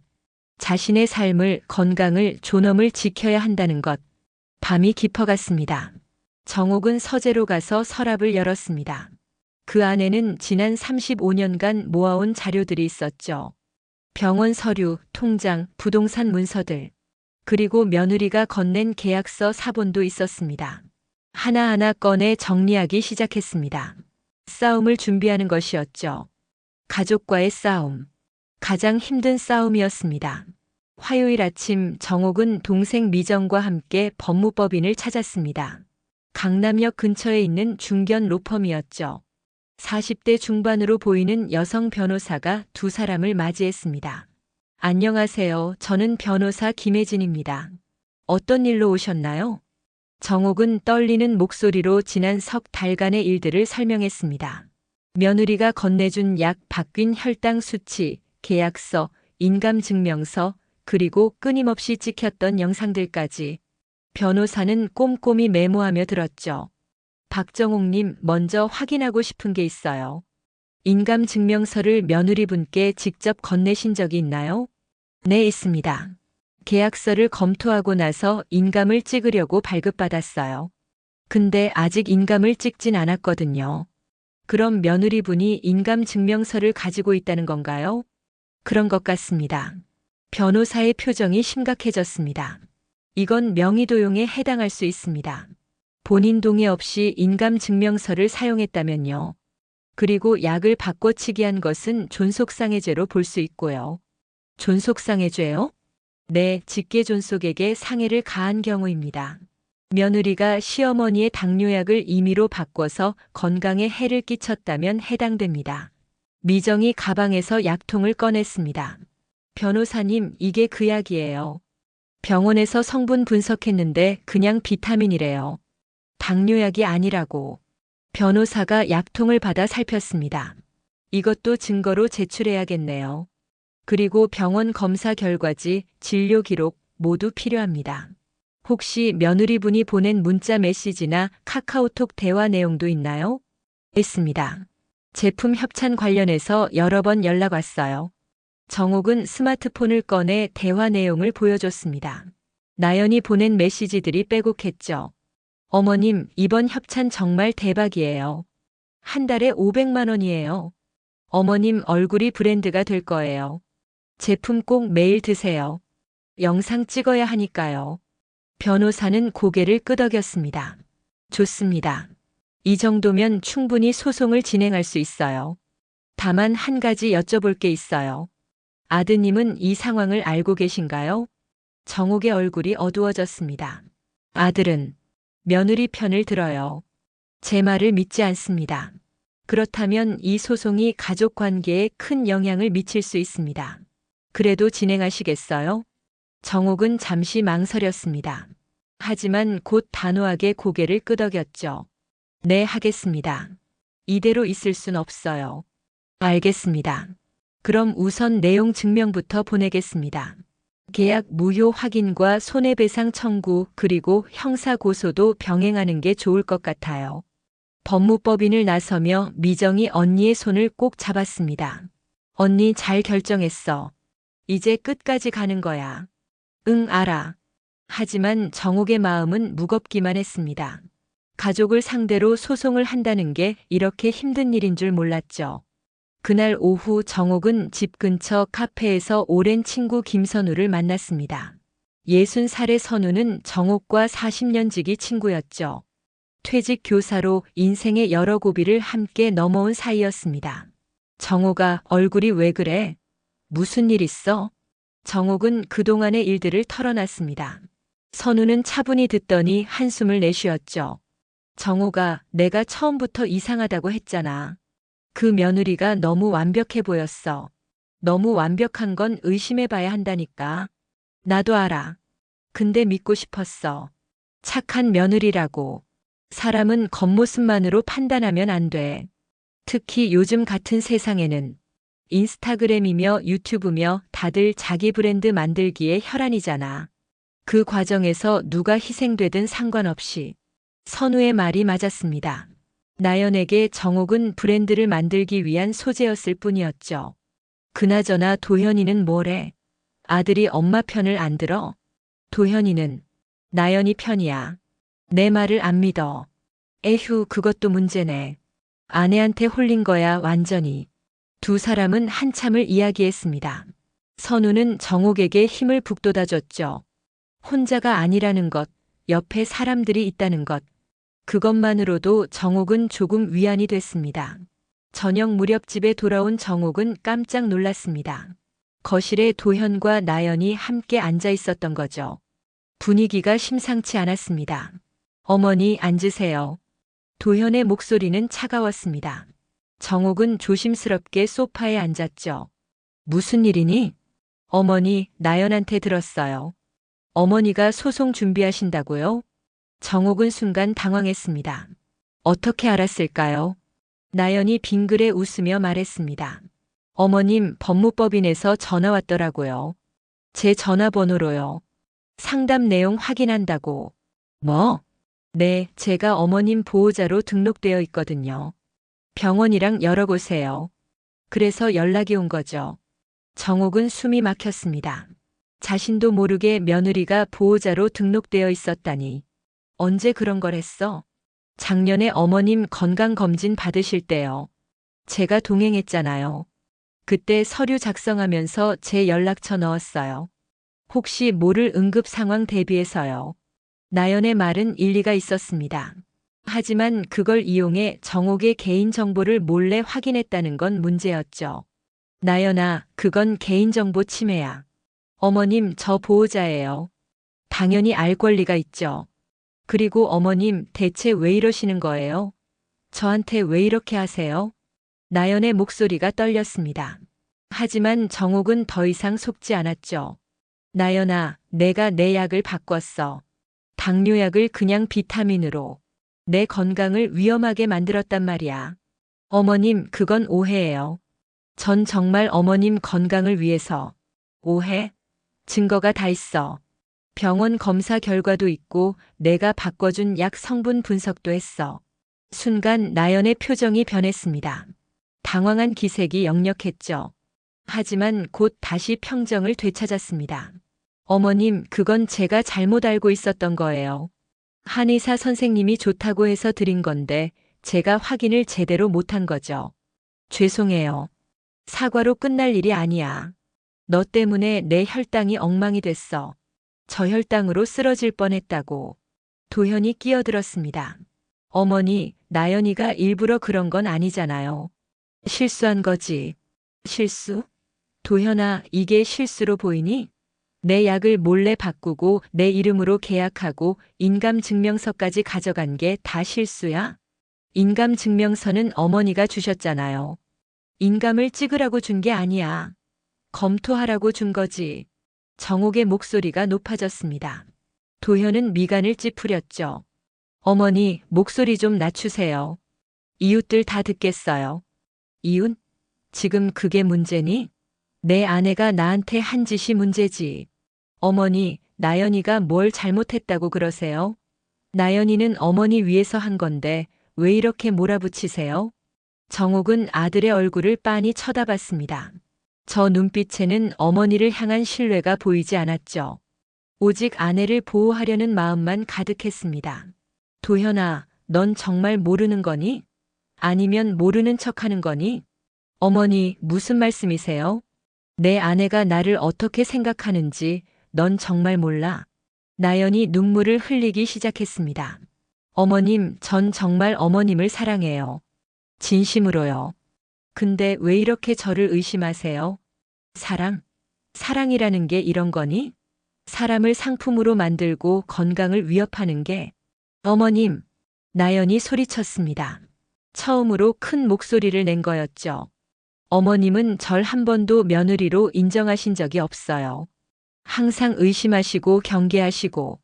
자신의 삶을, 건강을, 존엄을 지켜야 한다는 것. 밤이 깊어갔습니다. 정옥은 서재로 가서 서랍을 열었습니다. 그 안에는 지난 35년간 모아온 자료들이 있었죠. 병원 서류, 통장, 부동산 문서들. 그리고 며느리가 건넨 계약서 사본도 있었습니다. 하나하나 꺼내 정리하기 시작했습니다. 싸움을 준비하는 것이었죠. 가족과의 싸움. 가장 힘든 싸움이었습니다. 화요일 아침 정옥은 동생 미정과 함께 법무법인을 찾았습니다. 강남역 근처에 있는 중견 로펌이었죠. 40대 중반으로 보이는 여성 변호사가 두 사람을 맞이했습니다. 안녕하세요. 저는 변호사 김혜진입니다. 어떤 일로 오셨나요? 정옥은 떨리는 목소리로 지난 석 달간의 일들을 설명했습니다. 며느리가 건네준 약 바뀐 혈당 수치, 계약서, 인감증명서, 그리고 끊임없이 찍혔던 영상들까지. 변호사는 꼼꼼히 메모하며 들었죠. 박정옥님, 먼저 확인하고 싶은 게 있어요. 인감증명서를 며느리분께 직접 건네신 적이 있나요? 네, 있습니다. 계약서를 검토하고 나서 인감을 찍으려고 발급받았어요. 근데 아직 인감을 찍진 않았거든요. 그럼 며느리분이 인감증명서를 가지고 있다는 건가요? 그런 것 같습니다. 변호사의 표정이 심각해졌습니다. 이건 명의도용에 해당할 수 있습니다. 본인 동의 없이 인감증명서를 사용했다면요. 그리고 약을 바꿔치기 한 것은 존속상해죄로 볼 수 있고요. 존속상해죄요? 네, 직계존속에게 상해를 가한 경우입니다. 며느리가 시어머니의 당뇨약을 임의로 바꿔서 건강에 해를 끼쳤다면 해당됩니다. 미정이 가방에서 약통을 꺼냈습니다. 변호사님, 이게 그 약이에요. 병원에서 성분 분석했는데 그냥 비타민이래요. 당뇨약이 아니라고. 변호사가 약통을 받아 살폈습니다. 이것도 증거로 제출해야겠네요. 그리고 병원 검사 결과지, 진료 기록 모두 필요합니다. 혹시 며느리분이 보낸 문자 메시지나 카카오톡 대화 내용도 있나요? 있습니다. 제품 협찬 관련해서 여러 번 연락 왔어요. 정옥은 스마트폰을 꺼내 대화 내용을 보여줬습니다. 나연이 보낸 메시지들이 빼곡했죠. 어머님, 이번 협찬 정말 대박이에요. 한 달에 500만 원이에요. 어머님 얼굴이 브랜드가 될 거예요. 제품 꼭 매일 드세요. 영상 찍어야 하니까요. 변호사는 고개를 끄덕였습니다. 좋습니다. 이 정도면 충분히 소송을 진행할 수 있어요. 다만 한 가지 여쭤볼 게 있어요. 아드님은 이 상황을 알고 계신가요? 정옥의 얼굴이 어두워졌습니다. 아들은 며느리 편을 들어요. 제 말을 믿지 않습니다. 그렇다면 이 소송이 가족 관계에 큰 영향을 미칠 수 있습니다. 그래도 진행하시겠어요? 정옥은 잠시 망설였습니다. 하지만 곧 단호하게 고개를 끄덕였죠. 네, 하겠습니다. 이대로 있을 순 없어요. 알겠습니다. 그럼 우선 내용 증명부터 보내겠습니다. 계약 무효 확인과 손해배상 청구 그리고 형사 고소도 병행하는 게 좋을 것 같아요. 법무법인을 나서며 미정이 언니의 손을 꼭 잡았습니다. 언니 잘 결정했어. 이제 끝까지 가는 거야. 응, 알아. 하지만 정옥의 마음은 무겁기만 했습니다. 가족을 상대로 소송을 한다는 게 이렇게 힘든 일인 줄 몰랐죠. 그날 오후 정옥은 집 근처 카페에서 오랜 친구 김선우를 만났습니다. 60살의 선우는 정옥과 40년 지기 친구였죠. 퇴직 교사로 인생의 여러 고비를 함께 넘어온 사이였습니다. 정옥아, 얼굴이 왜 그래? 무슨 일 있어? 정옥은 그동안의 일들을 털어놨습니다. 선우는 차분히 듣더니 한숨을 내쉬었죠. 정옥아, 내가 처음부터 이상하다고 했잖아. 그 며느리가 너무 완벽해 보였어. 너무 완벽한 건 의심해봐야 한다니까. 나도 알아. 근데 믿고 싶었어. 착한 며느리라고. 사람은 겉모습만으로 판단하면 안 돼. 특히 요즘 같은 세상에는 인스타그램이며 유튜브며 다들 자기 브랜드 만들기에 혈안이잖아. 그 과정에서 누가 희생되든 상관없이. 선우의 말이 맞았습니다. 나연에게 정옥은 브랜드를 만들기 위한 소재였을 뿐이었죠. 그나저나 도현이는 뭐래? 아들이 엄마 편을 안 들어? 도현이는 나연이 편이야. 내 말을 안 믿어. 에휴, 그것도 문제네. 아내한테 홀린 거야, 완전히. 두 사람은 한참을 이야기했습니다. 선우는 정옥에게 힘을 북돋아줬죠. 혼자가 아니라는 것, 옆에 사람들이 있다는 것. 그것만으로도 정옥은 조금 위안이 됐습니다. 저녁 무렵 집에 돌아온 정옥은 깜짝 놀랐습니다. 거실에 도현과 나연이 함께 앉아 있었던 거죠. 분위기가 심상치 않았습니다. 어머니, 앉으세요. 도현의 목소리는 차가웠습니다. 정옥은 조심스럽게 소파에 앉았죠. 무슨 일이니? 어머니, 나연한테 들었어요. 어머니가 소송 준비하신다고요? 정옥은 순간 당황했습니다. 어떻게 알았을까요? 나연이 빙그레 웃으며 말했습니다. 어머님, 법무법인에서 전화 왔더라고요. 제 전화번호로요. 상담 내용 확인한다고. 뭐? 네, 제가 어머님 보호자로 등록되어 있거든요. 병원이랑 여러 곳에요. 그래서 연락이 온 거죠. 정옥은 숨이 막혔습니다. 자신도 모르게 며느리가 보호자로 등록되어 있었다니. 언제 그런 걸 했어? 작년에 어머님 건강검진 받으실 때요. 제가 동행했잖아요. 그때 서류 작성하면서 제 연락처 넣었어요. 혹시 모를 응급 상황 대비해서요. 나연의 말은 일리가 있었습니다. 하지만 그걸 이용해 정옥의 개인정보를 몰래 확인했다는 건 문제였죠. 나연아, 그건 개인정보 침해야. 어머님, 저 보호자예요. 당연히 알 권리가 있죠. 그리고 어머님, 대체 왜 이러시는 거예요? 저한테 왜 이렇게 하세요? 나연의 목소리가 떨렸습니다. 하지만 정옥은 더 이상 속지 않았죠. 나연아, 내가 내 약을 바꿨어. 당뇨약을 그냥 비타민으로. 내 건강을 위험하게 만들었단 말이야. 어머님, 그건 오해예요. 전 정말 어머님 건강을 위해서. 오해? 증거가 다 있어. 병원 검사 결과도 있고 내가 바꿔준 약 성분 분석도 했어. 순간 나연의 표정이 변했습니다. 당황한 기색이 역력했죠. 하지만 곧 다시 평정을 되찾았습니다. 어머님, 그건 제가 잘못 알고 있었던 거예요. 한의사 선생님이 좋다고 해서 드린 건데 제가 확인을 제대로 못한 거죠. 죄송해요. 사과로 끝날 일이 아니야. 너 때문에 내 혈당이 엉망이 됐어. 저혈당으로 쓰러질 뻔했다고. 도현이 끼어들었습니다. 어머니, 나연이가 일부러 그런 건 아니잖아요. 실수한 거지. 실수? 도현아, 이게 실수로 보이니? 내 약을 몰래 바꾸고 내 이름으로 계약하고 인감증명서까지 가져간 게 다 실수야? 인감증명서는 어머니가 주셨잖아요. 인감을 찍으라고 준 게 아니야. 검토하라고 준 거지. 정옥의 목소리가 높아졌습니다. 도현은 미간을 찌푸렸죠. 어머니, 목소리 좀 낮추세요. 이웃들 다 듣겠어요. 이웃? 지금 그게 문제니? 내 아내가 나한테 한 짓이 문제지. 어머니, 나연이가 뭘 잘못했다고 그러세요? 나연이는 어머니 위해서 한 건데 왜 이렇게 몰아붙이세요? 정옥은 아들의 얼굴을 빤히 쳐다봤습니다. 저 눈빛에는 어머니를 향한 신뢰가 보이지 않았죠. 오직 아내를 보호하려는 마음만 가득했습니다. 도현아, 넌 정말 모르는 거니? 아니면 모르는 척하는 거니? 어머니, 무슨 말씀이세요? 내 아내가 나를 어떻게 생각하는지 넌 정말 몰라. 나연이 눈물을 흘리기 시작했습니다. 어머님, 전 정말 어머님을 사랑해요. 진심으로요. 근데 왜 이렇게 저를 의심하세요? 사랑? 사랑이라는 게 이런 거니? 사람을 상품으로 만들고 건강을 위협하는 게. 어머님, 나연이 소리쳤습니다. 처음으로 큰 목소리를 낸 거였죠. 어머님은 절 한 번도 며느리로 인정하신 적이 없어요. 항상 의심하시고 경계하시고,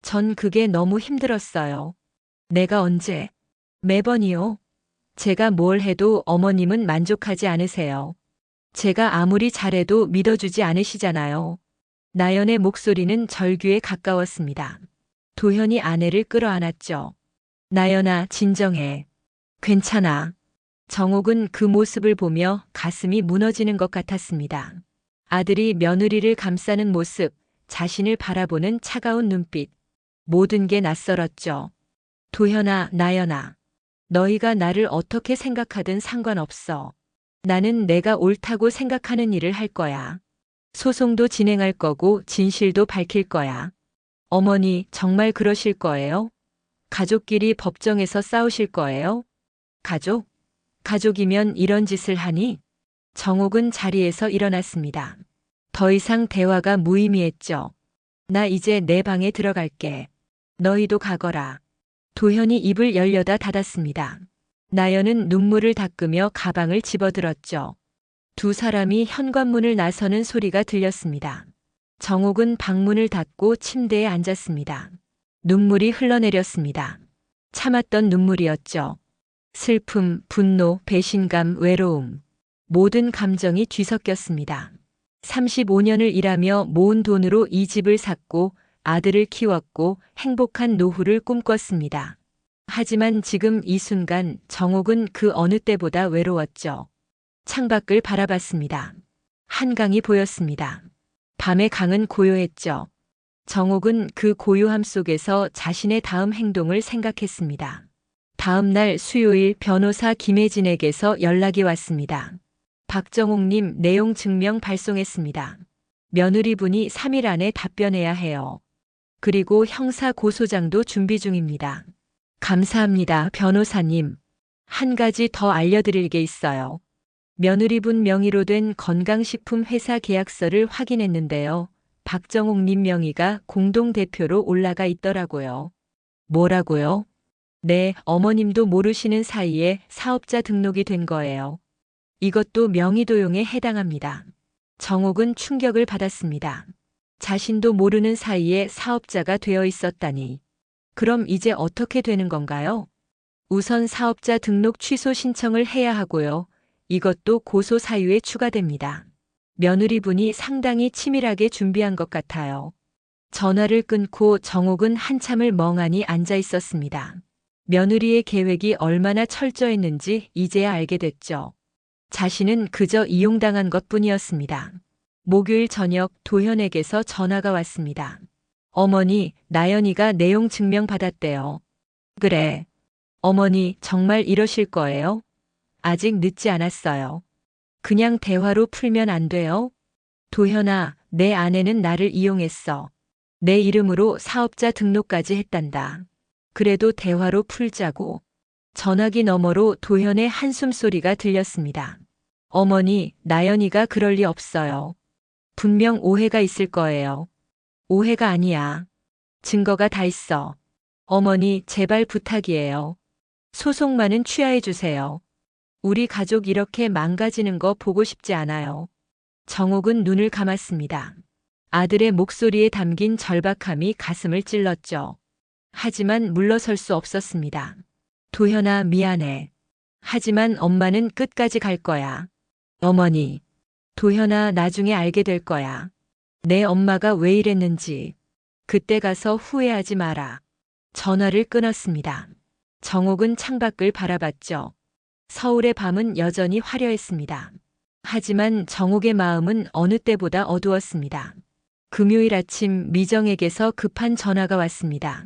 전 그게 너무 힘들었어요. 내가 언제? 매번이요. 제가 뭘 해도 어머님은 만족하지 않으세요. 제가 아무리 잘해도 믿어주지 않으시잖아요. 나연의 목소리는 절규에 가까웠습니다. 도현이 아내를 끌어안았죠. 나연아, 진정해. 괜찮아. 정옥은 그 모습을 보며 가슴이 무너지는 것 같았습니다. 아들이 며느리를 감싸는 모습, 자신을 바라보는 차가운 눈빛, 모든 게 낯설었죠. 도현아, 나연아. 너희가 나를 어떻게 생각하든 상관없어. 나는 내가 옳다고 생각하는 일을 할 거야. 소송도 진행할 거고 진실도 밝힐 거야. 어머니, 정말 그러실 거예요? 가족끼리 법정에서 싸우실 거예요? 가족? 가족이면 이런 짓을 하니? 정옥은 자리에서 일어났습니다. 더 이상 대화가 무의미했죠. 나 이제 내 방에 들어갈게. 너희도 가거라. 도현이 입을 열려다 닫았습니다. 나연은 눈물을 닦으며 가방을 집어들었죠. 두 사람이 현관문을 나서는 소리가 들렸습니다. 정옥은 방문을 닫고 침대에 앉았습니다. 눈물이 흘러내렸습니다. 참았던 눈물이었죠. 슬픔, 분노, 배신감, 외로움. 모든 감정이 뒤섞였습니다. 35년을 일하며 모은 돈으로 이 집을 샀고 아들을 키웠고 행복한 노후를 꿈꿨습니다. 하지만 지금 이 순간 정옥은 그 어느 때보다 외로웠죠. 창밖을 바라봤습니다. 한강이 보였습니다. 밤의 강은 고요했죠. 정옥은 그 고요함 속에서 자신의 다음 행동을 생각했습니다. 다음 날 수요일 변호사 김혜진에게서 연락이 왔습니다. 박정옥님, 내용 증명 발송했습니다. 며느리분이 3일 안에 답변해야 해요. 그리고 형사 고소장도 준비 중입니다. 감사합니다, 변호사님. 한 가지 더 알려드릴 게 있어요. 며느리분 명의로 된 건강식품 회사 계약서를 확인했는데요. 박정옥님 명의가 공동대표로 올라가 있더라고요. 뭐라고요? 네, 어머님도 모르시는 사이에 사업자 등록이 된 거예요. 이것도 명의도용에 해당합니다. 정옥은 충격을 받았습니다. 자신도 모르는 사이에 사업자가 되어 있었다니. 그럼 이제 어떻게 되는 건가요? 우선 사업자 등록 취소 신청을 해야 하고요. 이것도 고소 사유에 추가됩니다. 며느리분이 상당히 치밀하게 준비한 것 같아요. 전화를 끊고 정옥은 한참을 멍하니 앉아 있었습니다. 며느리의 계획이 얼마나 철저했는지 이제야 알게 됐죠. 자신은 그저 이용당한 것뿐이었습니다. 목요일 저녁 도현에게서 전화가 왔습니다. 어머니, 나연이가 내용 증명 받았대요. 그래. 어머니, 정말 이러실 거예요? 아직 늦지 않았어요. 그냥 대화로 풀면 안 돼요? 도현아, 내 아내는 나를 이용했어. 내 이름으로 사업자 등록까지 했단다. 그래도 대화로 풀자고. 전화기 너머로 도현의 한숨소리가 들렸습니다. 어머니, 나연이가 그럴 리 없어요. 분명 오해가 있을 거예요. 오해가 아니야. 증거가 다 있어. 어머니, 제발 부탁이에요. 소송만은 취하해 주세요. 우리 가족 이렇게 망가지는 거 보고 싶지 않아요. 정옥은 눈을 감았습니다. 아들의 목소리에 담긴 절박함이 가슴을 찔렀죠. 하지만 물러설 수 없었습니다. 도현아, 미안해. 하지만 엄마는 끝까지 갈 거야. 어머니, 도현아, 나중에 알게 될 거야. 내 엄마가 왜 이랬는지. 그때 가서 후회하지 마라. 전화를 끊었습니다. 정옥은 창밖을 바라봤죠. 서울의 밤은 여전히 화려했습니다. 하지만 정옥의 마음은 어느 때보다 어두웠습니다. 금요일 아침 미정에게서 급한 전화가 왔습니다.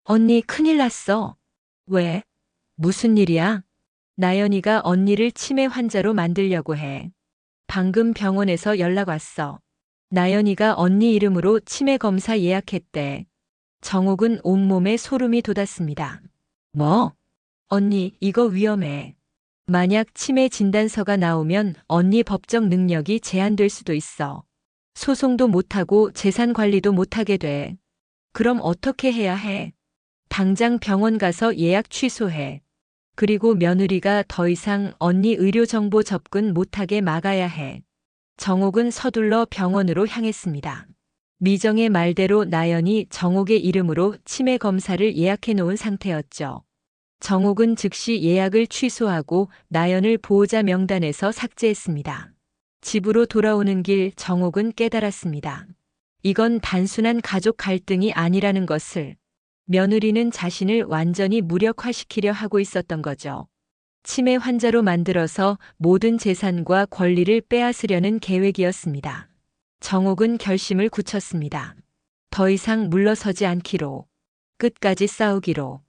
언니, 큰일 났어. 왜? 무슨 일이야? 나연이가 언니를 치매 환자로 만들려고 해. 방금 병원에서 연락 왔어. 나연이가 언니 이름으로 치매 검사 예약했대. 정옥은 온몸에 소름이 돋았습니다. 뭐? 언니, 이거 위험해. 만약 치매 진단서가 나오면 언니 법적 능력이 제한될 수도 있어. 소송도 못하고 재산 관리도 못하게 돼. 그럼 어떻게 해야 해? 당장 병원 가서 예약 취소해. 그리고 며느리가 더 이상 언니 의료정보 접근 못하게 막아야 해. 정옥은 서둘러 병원으로 향했습니다. 미정의 말대로 나연이 정옥의 이름으로 치매 검사를 예약해 놓은 상태였죠. 정옥은 즉시 예약을 취소하고 나연을 보호자 명단에서 삭제했습니다. 집으로 돌아오는 길 정옥은 깨달았습니다. 이건 단순한 가족 갈등이 아니라는 것을. 며느리는 자신을 완전히 무력화시키려 하고 있었던 거죠. 치매 환자로 만들어서 모든 재산과 권리를 빼앗으려는 계획이었습니다. 정옥은 결심을 굳혔습니다. 더 이상 물러서지 않기로, 끝까지 싸우기로.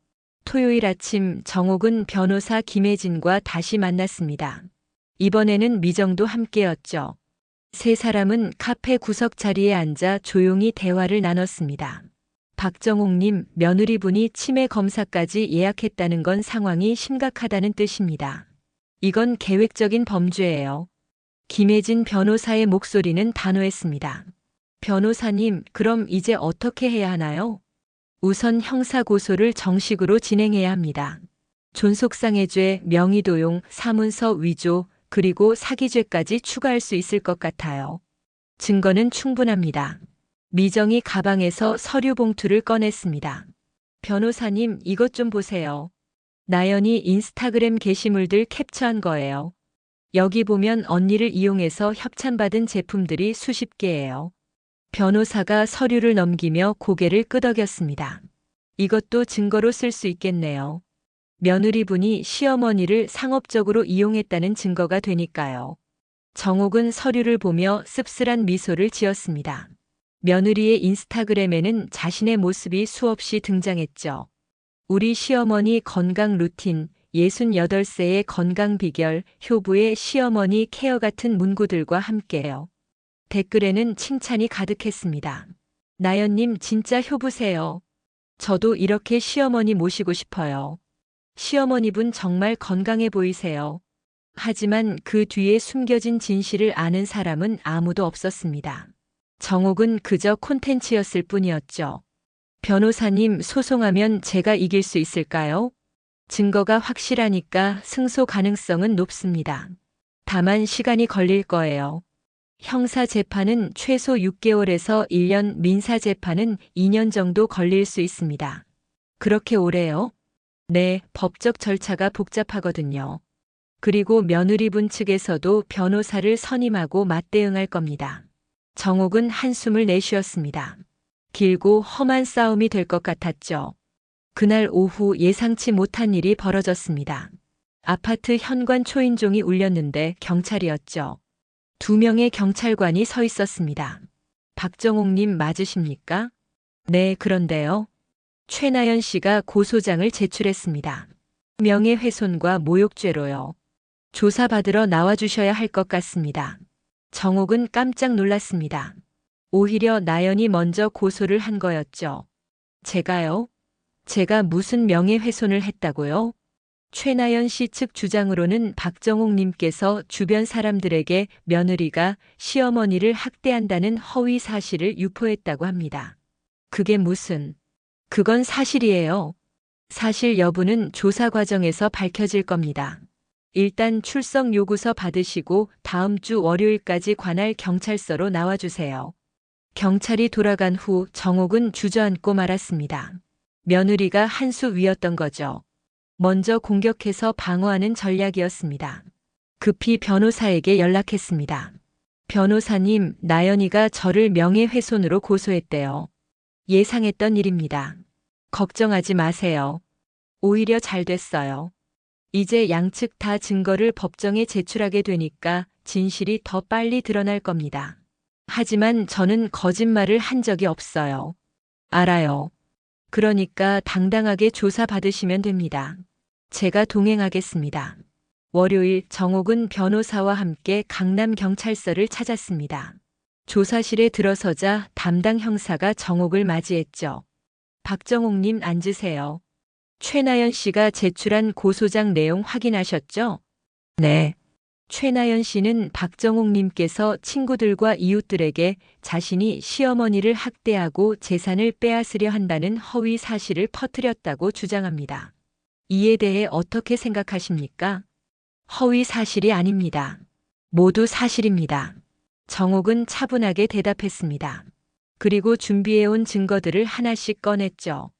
토요일 아침 정옥은 변호사 김혜진과 다시 만났습니다. 이번에는 미정도 함께였죠. 세 사람은 카페 구석 자리에 앉아 조용히 대화를 나눴습니다. 박정옥님, 며느리분이 치매 검사까지 예약했다는 건 상황이 심각하다는 뜻입니다. 이건 계획적인 범죄예요. 김혜진 변호사의 목소리는 단호했습니다. 변호사님, 그럼 이제 어떻게 해야 하나요? 우선 형사고소를 정식으로 진행해야 합니다. 존속상해죄, 명의도용, 사문서 위조, 그리고 사기죄까지 추가할 수 있을 것 같아요. 증거는 충분합니다. 미정이 가방에서 서류 봉투를 꺼냈습니다. 변호사님, 이것 좀 보세요. 나연이 인스타그램 게시물들 캡처한 거예요. 여기 보면 언니를 이용해서 협찬받은 제품들이 수십 개예요. 변호사가 서류를 넘기며 고개를 끄덕였습니다. 이것도 증거로 쓸 수 있겠네요. 며느리분이 시어머니를 상업적으로 이용했다는 증거가 되니까요. 정옥은 서류를 보며 씁쓸한 미소를 지었습니다. 며느리의 인스타그램에는 자신의 모습이 수없이 등장했죠. 우리 시어머니 건강 루틴, 68세의 건강 비결, 효부의 시어머니 케어 같은 문구들과 함께요. 댓글에는 칭찬이 가득했습니다. 나연님, 진짜 효부세요. 저도 이렇게 시어머니 모시고 싶어요. 시어머니분 정말 건강해 보이세요. 하지만 그 뒤에 숨겨진 진실을 아는 사람은 아무도 없었습니다. 정옥은 그저 콘텐츠였을 뿐이었죠. 변호사님, 소송하면 제가 이길 수 있을까요? 증거가 확실하니까 승소 가능성은 높습니다. 다만 시간이 걸릴 거예요. 형사재판은 최소 6개월에서 1년, 민사재판은 2년 정도 걸릴 수 있습니다. 그렇게 오래요? 네, 법적 절차가 복잡하거든요. 그리고 며느리분 측에서도 변호사를 선임하고 맞대응할 겁니다. 정옥은 한숨을 내쉬었습니다. 길고 험한 싸움이 될 것 같았죠. 그날 오후 예상치 못한 일이 벌어졌습니다. 아파트 현관 초인종이 울렸는데 경찰이었죠. 2명의 경찰관이 서 있었습니다. 박정옥님 맞으십니까? 네, 그런데요. 최나연 씨가 고소장을 제출했습니다. 명예훼손과 모욕죄로요. 조사받으러 나와주셔야 할 것 같습니다. 정옥은 깜짝 놀랐습니다. 오히려 나연이 먼저 고소를 한 거였죠. 제가요? 제가 무슨 명예훼손을 했다고요? 최나연 씨 측 주장으로는 박정옥님께서 주변 사람들에게 며느리가 시어머니를 학대한다는 허위 사실을 유포했다고 합니다. 그게 무슨... 그건 사실이에요. 사실 여부는 조사 과정에서 밝혀질 겁니다. 일단 출석 요구서 받으시고 다음 주 월요일까지 관할 경찰서로 나와주세요. 경찰이 돌아간 후 정옥은 주저앉고 말았습니다. 며느리가 한 수 위였던 거죠. 먼저 공격해서 방어하는 전략이었습니다. 급히 변호사에게 연락했습니다. 변호사님, 나연이가 저를 명예훼손으로 고소했대요. 예상했던 일입니다. 걱정하지 마세요. 오히려 잘 됐어요. 이제 양측 다 증거를 법정에 제출하게 되니까 진실이 더 빨리 드러날 겁니다. 하지만 저는 거짓말을 한 적이 없어요. 알아요. 그러니까 당당하게 조사받으시면 됩니다. 제가 동행하겠습니다. 월요일 정옥은 변호사와 함께 강남경찰서를 찾았습니다. 조사실에 들어서자 담당 형사가 정옥을 맞이했죠. 박정옥님 앉으세요. 최나연 씨가 제출한 고소장 내용 확인하셨죠? 네. 최나연 씨는 박정옥님께서 친구들과 이웃들에게 자신이 시어머니를 학대하고 재산을 빼앗으려 한다는 허위 사실을 퍼뜨렸다고 주장합니다. 이에 대해 어떻게 생각하십니까? 허위 사실이 아닙니다. 모두 사실입니다. 정옥은 차분하게 대답했습니다. 그리고 준비해온 증거들을 하나씩 꺼냈죠.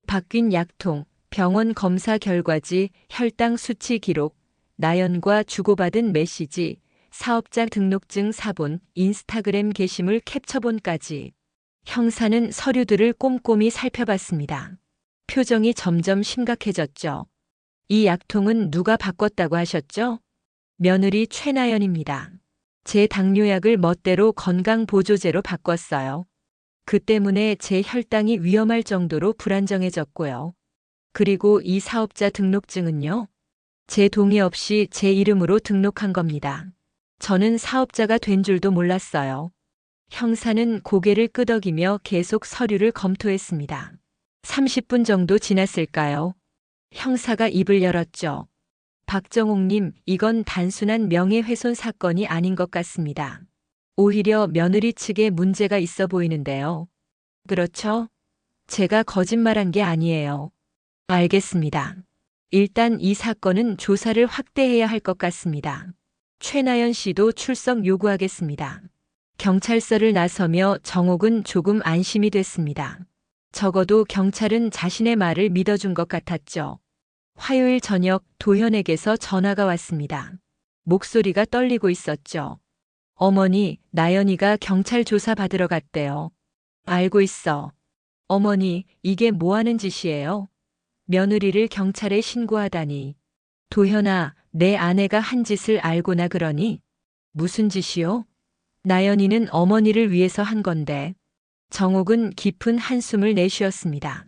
바뀐 약통, 병원 검사 결과지, 혈당 수치 기록, 나연과 주고받은 메시지, 사업자 등록증 사본, 인스타그램 게시물 캡처본까지. 형사는 서류들을 꼼꼼히 살펴봤습니다. 표정이 점점 심각해졌죠. 이 약통은 누가 바꿨다고 하셨죠? 며느리 최나연입니다. 제 당뇨약을 멋대로 건강보조제로 바꿨어요. 그 때문에 제 혈당이 위험할 정도로 불안정해졌고요. 그리고 이 사업자 등록증은요? 제 동의 없이 제 이름으로 등록한 겁니다. 저는 사업자가 된 줄도 몰랐어요. 형사는 고개를 끄덕이며 계속 서류를 검토했습니다. 30분 정도 지났을까요? 형사가 입을 열었죠. 박정옥님, 이건 단순한 명예훼손 사건이 아닌 것 같습니다. 오히려 며느리 측에 문제가 있어 보이는데요. 그렇죠? 제가 거짓말한 게 아니에요. 알겠습니다. 일단 이 사건은 조사를 확대해야 할 것 같습니다. 최나연 씨도 출석 요구하겠습니다. 경찰서를 나서며 정옥은 조금 안심이 됐습니다. 적어도 경찰은 자신의 말을 믿어준 것 같았죠. 화요일 저녁 도현에게서 전화가 왔습니다. 목소리가 떨리고 있었죠. 어머니, 나연이가 경찰 조사 받으러 갔대요. 알고 있어. 어머니, 이게 뭐 하는 짓이에요? 며느리를 경찰에 신고하다니. 도현아, 내 아내가 한 짓을 알고나 그러니? 무슨 짓이요? 나연이는 어머니를 위해서 한 건데. 정옥은 깊은 한숨을 내쉬었습니다.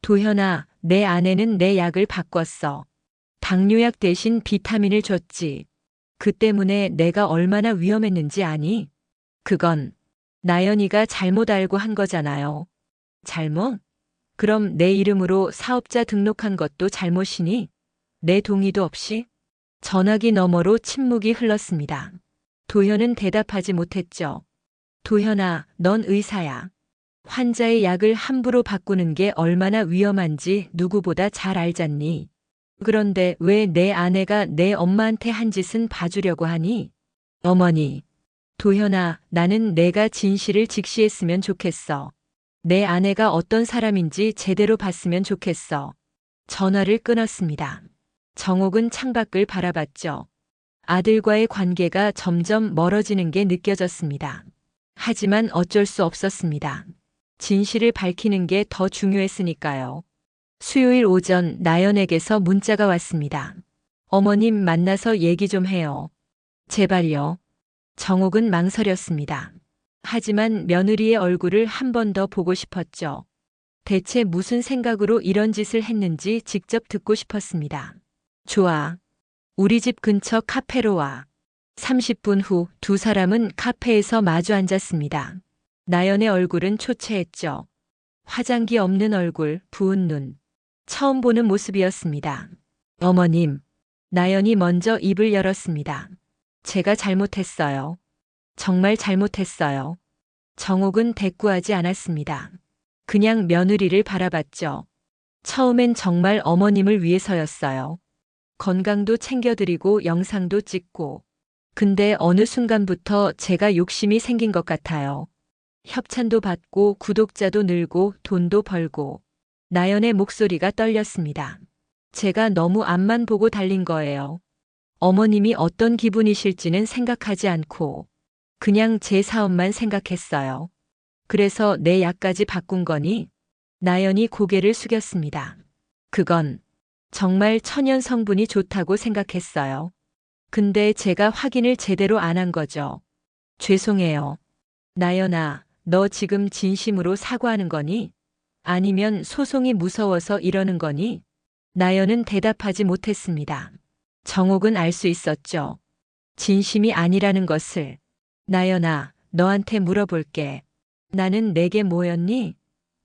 도현아, 내 아내는 내 약을 바꿨어. 당뇨약 대신 비타민을 줬지. 그 때문에 내가 얼마나 위험했는지 아니? 그건 나연이가 잘못 알고 한 거잖아요. 잘못? 그럼 내 이름으로 사업자 등록한 것도 잘못이니? 내 동의도 없이? 전화기 너머로 침묵이 흘렀습니다. 도현은 대답하지 못했죠. 도현아, 넌 의사야. 환자의 약을 함부로 바꾸는 게 얼마나 위험한지 누구보다 잘 알잖니. 그런데 왜 내 아내가 내 엄마한테 한 짓은 봐주려고 하니? 어머니. 도현아, 나는 내가 진실을 직시했으면 좋겠어. 내 아내가 어떤 사람인지 제대로 봤으면 좋겠어. 전화를 끊었습니다. 정옥은 창밖을 바라봤죠. 아들과의 관계가 점점 멀어지는 게 느껴졌습니다. 하지만 어쩔 수 없었습니다. 진실을 밝히는 게 더 중요했으니까요. 수요일 오전 나연에게서 문자가 왔습니다. 어머님 만나서 얘기 좀 해요. 제발요. 정옥은 망설였습니다. 하지만 며느리의 얼굴을 한 번 더 보고 싶었죠. 대체 무슨 생각으로 이런 짓을 했는지 직접 듣고 싶었습니다. 좋아. 우리 집 근처 카페로 와. 30분 후 두 사람은 카페에서 마주 앉았습니다. 나연의 얼굴은 초췌했죠. 화장기 없는 얼굴, 부은 눈. 처음 보는 모습이었습니다. 어머님. 나연이 먼저 입을 열었습니다. 제가 잘못했어요. 정말 잘못했어요. 정옥은 대꾸하지 않았습니다. 그냥 며느리를 바라봤죠. 처음엔 정말 어머님을 위해서였어요. 건강도 챙겨드리고 영상도 찍고. 근데 어느 순간부터 제가 욕심이 생긴 것 같아요. 협찬도 받고 구독자도 늘고 돈도 벌고. 나연의 목소리가 떨렸습니다. 제가 너무 앞만 보고 달린 거예요. 어머님이 어떤 기분이실지는 생각하지 않고 그냥 제 사업만 생각했어요. 그래서 내 약까지 바꾼 거니? 나연이 고개를 숙였습니다. 그건 정말 천연 성분이 좋다고 생각했어요. 근데 제가 확인을 제대로 안 한 거죠. 죄송해요. 나연아, 너 지금 진심으로 사과하는 거니? 아니면 소송이 무서워서 이러는 거니? 나연은 대답하지 못했습니다. 정옥은 알 수 있었죠. 진심이 아니라는 것을. 나연아, 너한테 물어볼게. 나는 내게 뭐였니?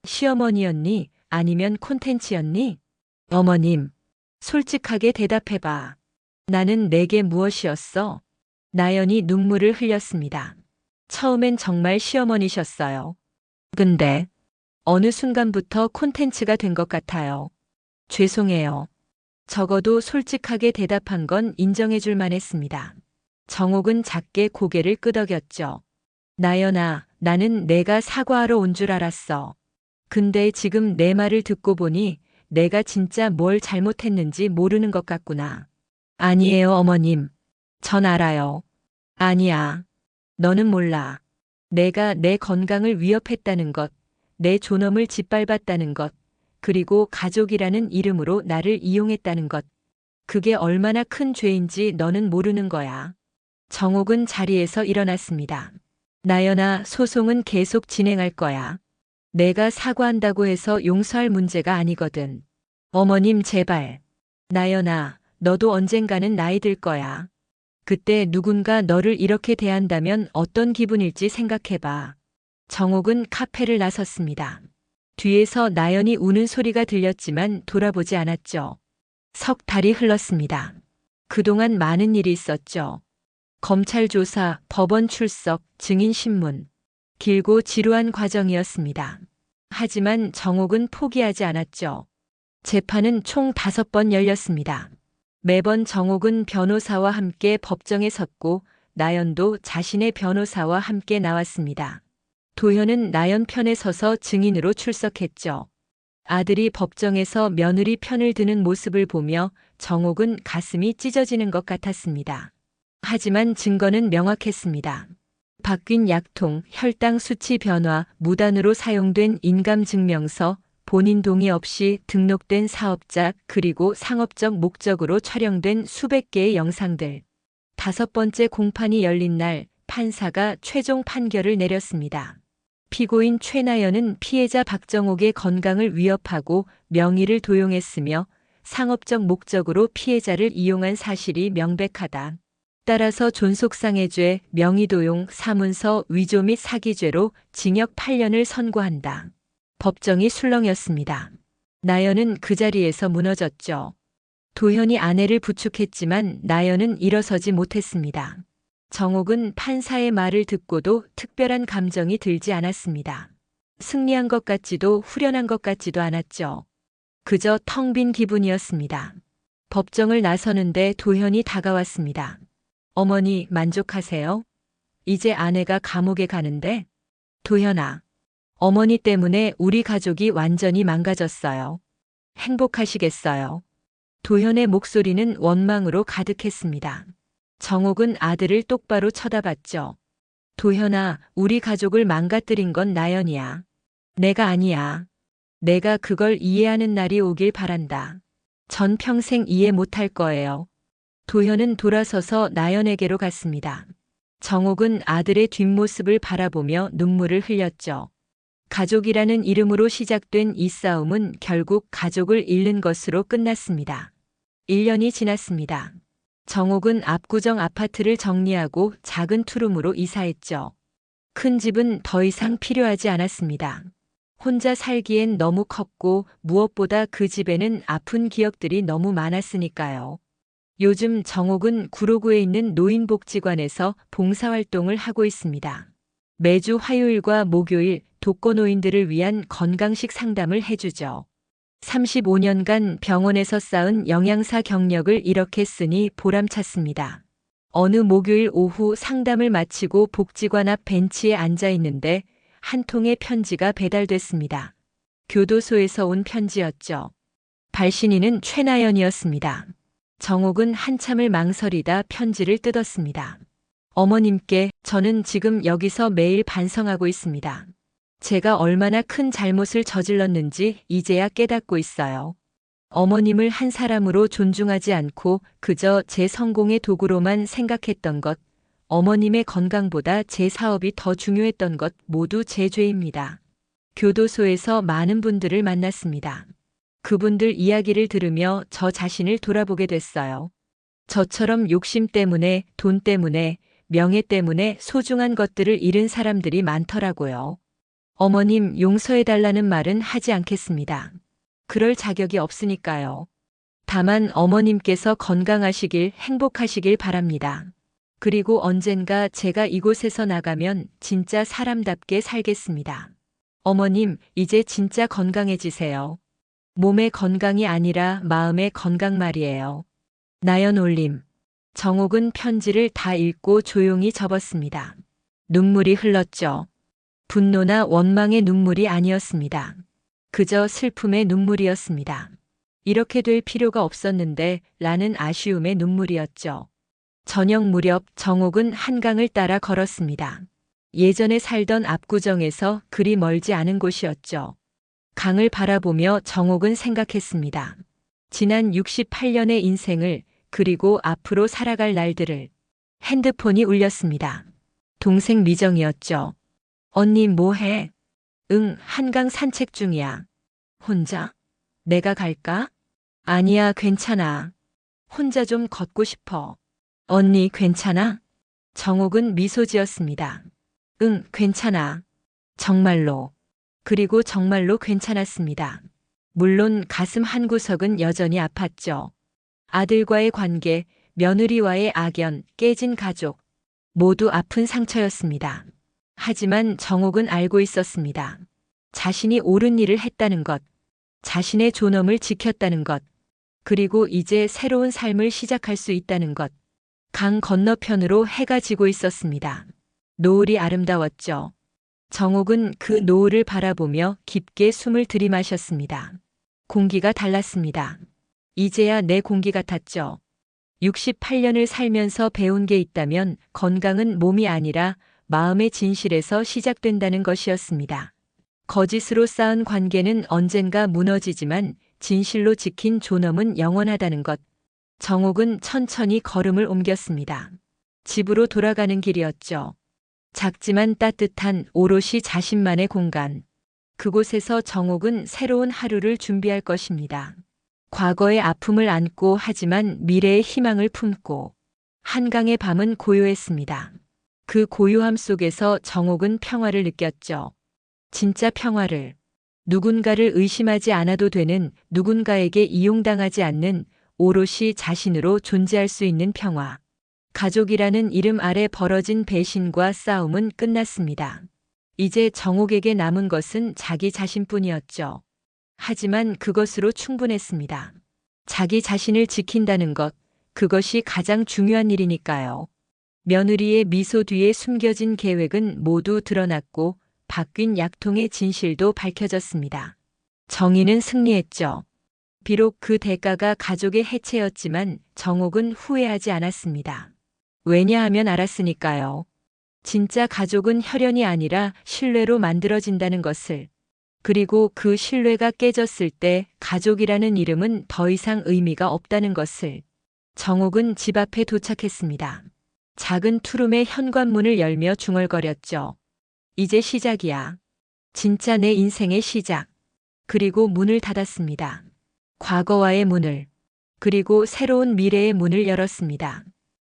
시어머니였니? 아니면 콘텐츠였니? 어머님, 솔직하게 대답해봐. 나는 내게 무엇이었어? 나연이 눈물을 흘렸습니다. 처음엔 정말 시어머니셨어요. 근데 어느 순간부터 콘텐츠가 된 것 같아요. 죄송해요. 적어도 솔직하게 대답한 건 인정해 줄 만했습니다. 정옥은 작게 고개를 끄덕였죠. 나연아, 나는 내가 사과하러 온 줄 알았어. 근데 지금 내 말을 듣고 보니 내가 진짜 뭘 잘못했는지 모르는 것 같구나. 아니에요, 어머님. 전 알아요. 아니야. 너는 몰라. 내가 내 건강을 위협했다는 것, 내 존엄을 짓밟았다는 것, 그리고 가족이라는 이름으로 나를 이용했다는 것. 그게 얼마나 큰 죄인지 너는 모르는 거야. 정옥은 자리에서 일어났습니다. 나연아, 소송은 계속 진행할 거야. 내가 사과한다고 해서 용서할 문제가 아니거든. 어머님, 제발. 나연아, 너도 언젠가는 나이 들 거야. 그때 누군가 너를 이렇게 대한다면 어떤 기분일지 생각해봐. 정옥은 카페를 나섰습니다. 뒤에서 나연이 우는 소리가 들렸지만 돌아보지 않았죠. 석 달이 흘렀습니다. 그동안 많은 일이 있었죠. 검찰 조사, 법원 출석, 증인 신문. 길고 지루한 과정이었습니다. 하지만 정옥은 포기하지 않았죠. 재판은 총 5번 열렸습니다. 매번 정옥은 변호사와 함께 법정에 섰고 나연도 자신의 변호사와 함께 나왔습니다. 도현은 나연 편에 서서 증인으로 출석했죠. 아들이 법정에서 며느리 편을 드는 모습을 보며 정옥은 가슴이 찢어지는 것 같았습니다. 하지만 증거는 명확했습니다. 바뀐 약통, 혈당 수치 변화, 무단으로 사용된 인감증명서, 본인 동의 없이 등록된 사업자, 그리고 상업적 목적으로 촬영된 수백 개의 영상들. 5번째 공판이 열린 날 판사가 최종 판결을 내렸습니다. 피고인 최나연은 피해자 박정옥의 건강을 위협하고 명의를 도용했으며 상업적 목적으로 피해자를 이용한 사실이 명백하다. 따라서 존속상해죄, 명의도용, 사문서 위조 및 사기죄로 징역 8년을 선고한다. 법정이 술렁였습니다. 나연은 그 자리에서 무너졌죠. 도현이 아내를 부축했지만 나연은 일어서지 못했습니다. 정옥은 판사의 말을 듣고도 특별한 감정이 들지 않았습니다. 승리한 것 같지도 후련한 것 같지도 않았죠. 그저 텅 빈 기분이었습니다. 법정을 나서는데 도현이 다가왔습니다. 어머니, 만족하세요? 이제 아내가 감옥에 가는데? 도현아, 어머니 때문에 우리 가족이 완전히 망가졌어요. 행복하시겠어요? 도현의 목소리는 원망으로 가득했습니다. 정옥은 아들을 똑바로 쳐다봤죠. 도현아, 우리 가족을 망가뜨린 건 나연이야. 내가 아니야. 내가 그걸 이해하는 날이 오길 바란다. 전 평생 이해 못할 거예요. 도현은 돌아서서 나연에게로 갔습니다. 정옥은 아들의 뒷모습을 바라보며 눈물을 흘렸죠. 가족이라는 이름으로 시작된 이 싸움은 결국 가족을 잃는 것으로 끝났습니다. 1년이 지났습니다. 정옥은 압구정 아파트를 정리하고 작은 투룸으로 이사했죠. 큰 집은 더 이상 필요하지 않았습니다. 혼자 살기엔 너무 컸고 무엇보다 그 집에는 아픈 기억들이 너무 많았으니까요. 요즘 정옥은 구로구에 있는 노인복지관에서 봉사활동을 하고 있습니다. 매주 화요일과 목요일 독거노인들을 위한 건강식 상담을 해주죠. 35년간 병원에서 쌓은 영양사 경력을 이렇게 쓰니 보람찼습니다. 어느 목요일 오후 상담을 마치고 복지관 앞 벤치에 앉아 있는데 한 통의 편지가 배달됐습니다. 교도소에서 온 편지였죠. 발신인은 최나연이었습니다. 정옥은 한참을 망설이다 편지를 뜯었습니다. 어머님께 저는 지금 여기서 매일 반성하고 있습니다. 제가 얼마나 큰 잘못을 저질렀는지 이제야 깨닫고 있어요. 어머님을 한 사람으로 존중하지 않고 그저 제 성공의 도구로만 생각했던 것, 어머님의 건강보다 제 사업이 더 중요했던 것 모두 제 죄입니다. 교도소에서 많은 분들을 만났습니다. 그분들 이야기를 들으며 저 자신을 돌아보게 됐어요. 저처럼 욕심 때문에, 돈 때문에, 명예 때문에 소중한 것들을 잃은 사람들이 많더라고요. 어머님 용서해달라는 말은 하지 않겠습니다. 그럴 자격이 없으니까요. 다만 어머님께서 건강하시길, 행복하시길 바랍니다. 그리고 언젠가 제가 이곳에서 나가면 진짜 사람답게 살겠습니다. 어머님, 이제 진짜 건강해지세요. 몸의 건강이 아니라 마음의 건강 말이에요. 나연 올림. 정옥은 편지를 다 읽고 조용히 접었습니다. 눈물이 흘렀죠. 분노나 원망의 눈물이 아니었습니다. 그저 슬픔의 눈물이었습니다. 이렇게 될 필요가 없었는데 라는 아쉬움의 눈물이었죠. 저녁 무렵 정옥은 한강을 따라 걸었습니다. 예전에 살던 압구정에서 그리 멀지 않은 곳이었죠. 강을 바라보며 정옥은 생각했습니다. 지난 68년의 인생을 그리고 앞으로 살아갈 날들을. 핸드폰이 울렸습니다. 동생 미정이었죠. 언니 뭐해? 응, 한강 산책 중이야. 혼자? 내가 갈까? 아니야, 괜찮아. 혼자 좀 걷고 싶어. 언니 괜찮아? 정옥은 미소 지었습니다. 응, 괜찮아. 정말로. 그리고 정말로 괜찮았습니다. 물론 가슴 한구석은 여전히 아팠죠. 아들과의 관계, 며느리와의 악연, 깨진 가족, 모두 아픈 상처였습니다. 하지만 정옥은 알고 있었습니다. 자신이 옳은 일을 했다는 것, 자신의 존엄을 지켰다는 것, 그리고 이제 새로운 삶을 시작할 수 있다는 것. 강 건너편으로 해가 지고 있었습니다. 노을이 아름다웠죠. 정옥은 그 노을을 바라보며 깊게 숨을 들이마셨습니다. 공기가 달랐습니다. 이제야 내 공기 같았죠. 68년을 살면서 배운 게 있다면 건강은 몸이 아니라 마음의 진실에서 시작된다는 것이었습니다. 거짓으로 쌓은 관계는 언젠가 무너지지만 진실로 지킨 존엄은 영원하다는 것. 정옥은 천천히 걸음을 옮겼습니다. 집으로 돌아가는 길이었죠. 작지만 따뜻한 오롯이 자신만의 공간. 그곳에서 정옥은 새로운 하루를 준비할 것입니다. 과거의 아픔을 안고 하지만 미래의 희망을 품고. 한강의 밤은 고요했습니다. 그 고요함 속에서 정옥은 평화를 느꼈죠. 진짜 평화를. 누군가를 의심하지 않아도 되는, 누군가에게 이용당하지 않는, 오롯이 자신으로 존재할 수 있는 평화. 가족이라는 이름 아래 벌어진 배신과 싸움은 끝났습니다. 이제 정옥에게 남은 것은 자기 자신뿐이었죠. 하지만 그것으로 충분했습니다. 자기 자신을 지킨다는 것, 그것이 가장 중요한 일이니까요. 며느리의 미소 뒤에 숨겨진 계획은 모두 드러났고 바뀐 약통의 진실도 밝혀졌습니다. 정의는 승리했죠. 비록 그 대가가 가족의 해체였지만 정옥은 후회하지 않았습니다. 왜냐하면 알았으니까요. 진짜 가족은 혈연이 아니라 신뢰로 만들어진다는 것을. 그리고 그 신뢰가 깨졌을 때 가족이라는 이름은 더 이상 의미가 없다는 것을. 정옥은 집 앞에 도착했습니다. 작은 투룸의 현관문을 열며 중얼거렸죠. 이제 시작이야. 진짜 내 인생의 시작. 그리고 문을 닫았습니다. 과거와의 문을. 그리고 새로운 미래의 문을 열었습니다.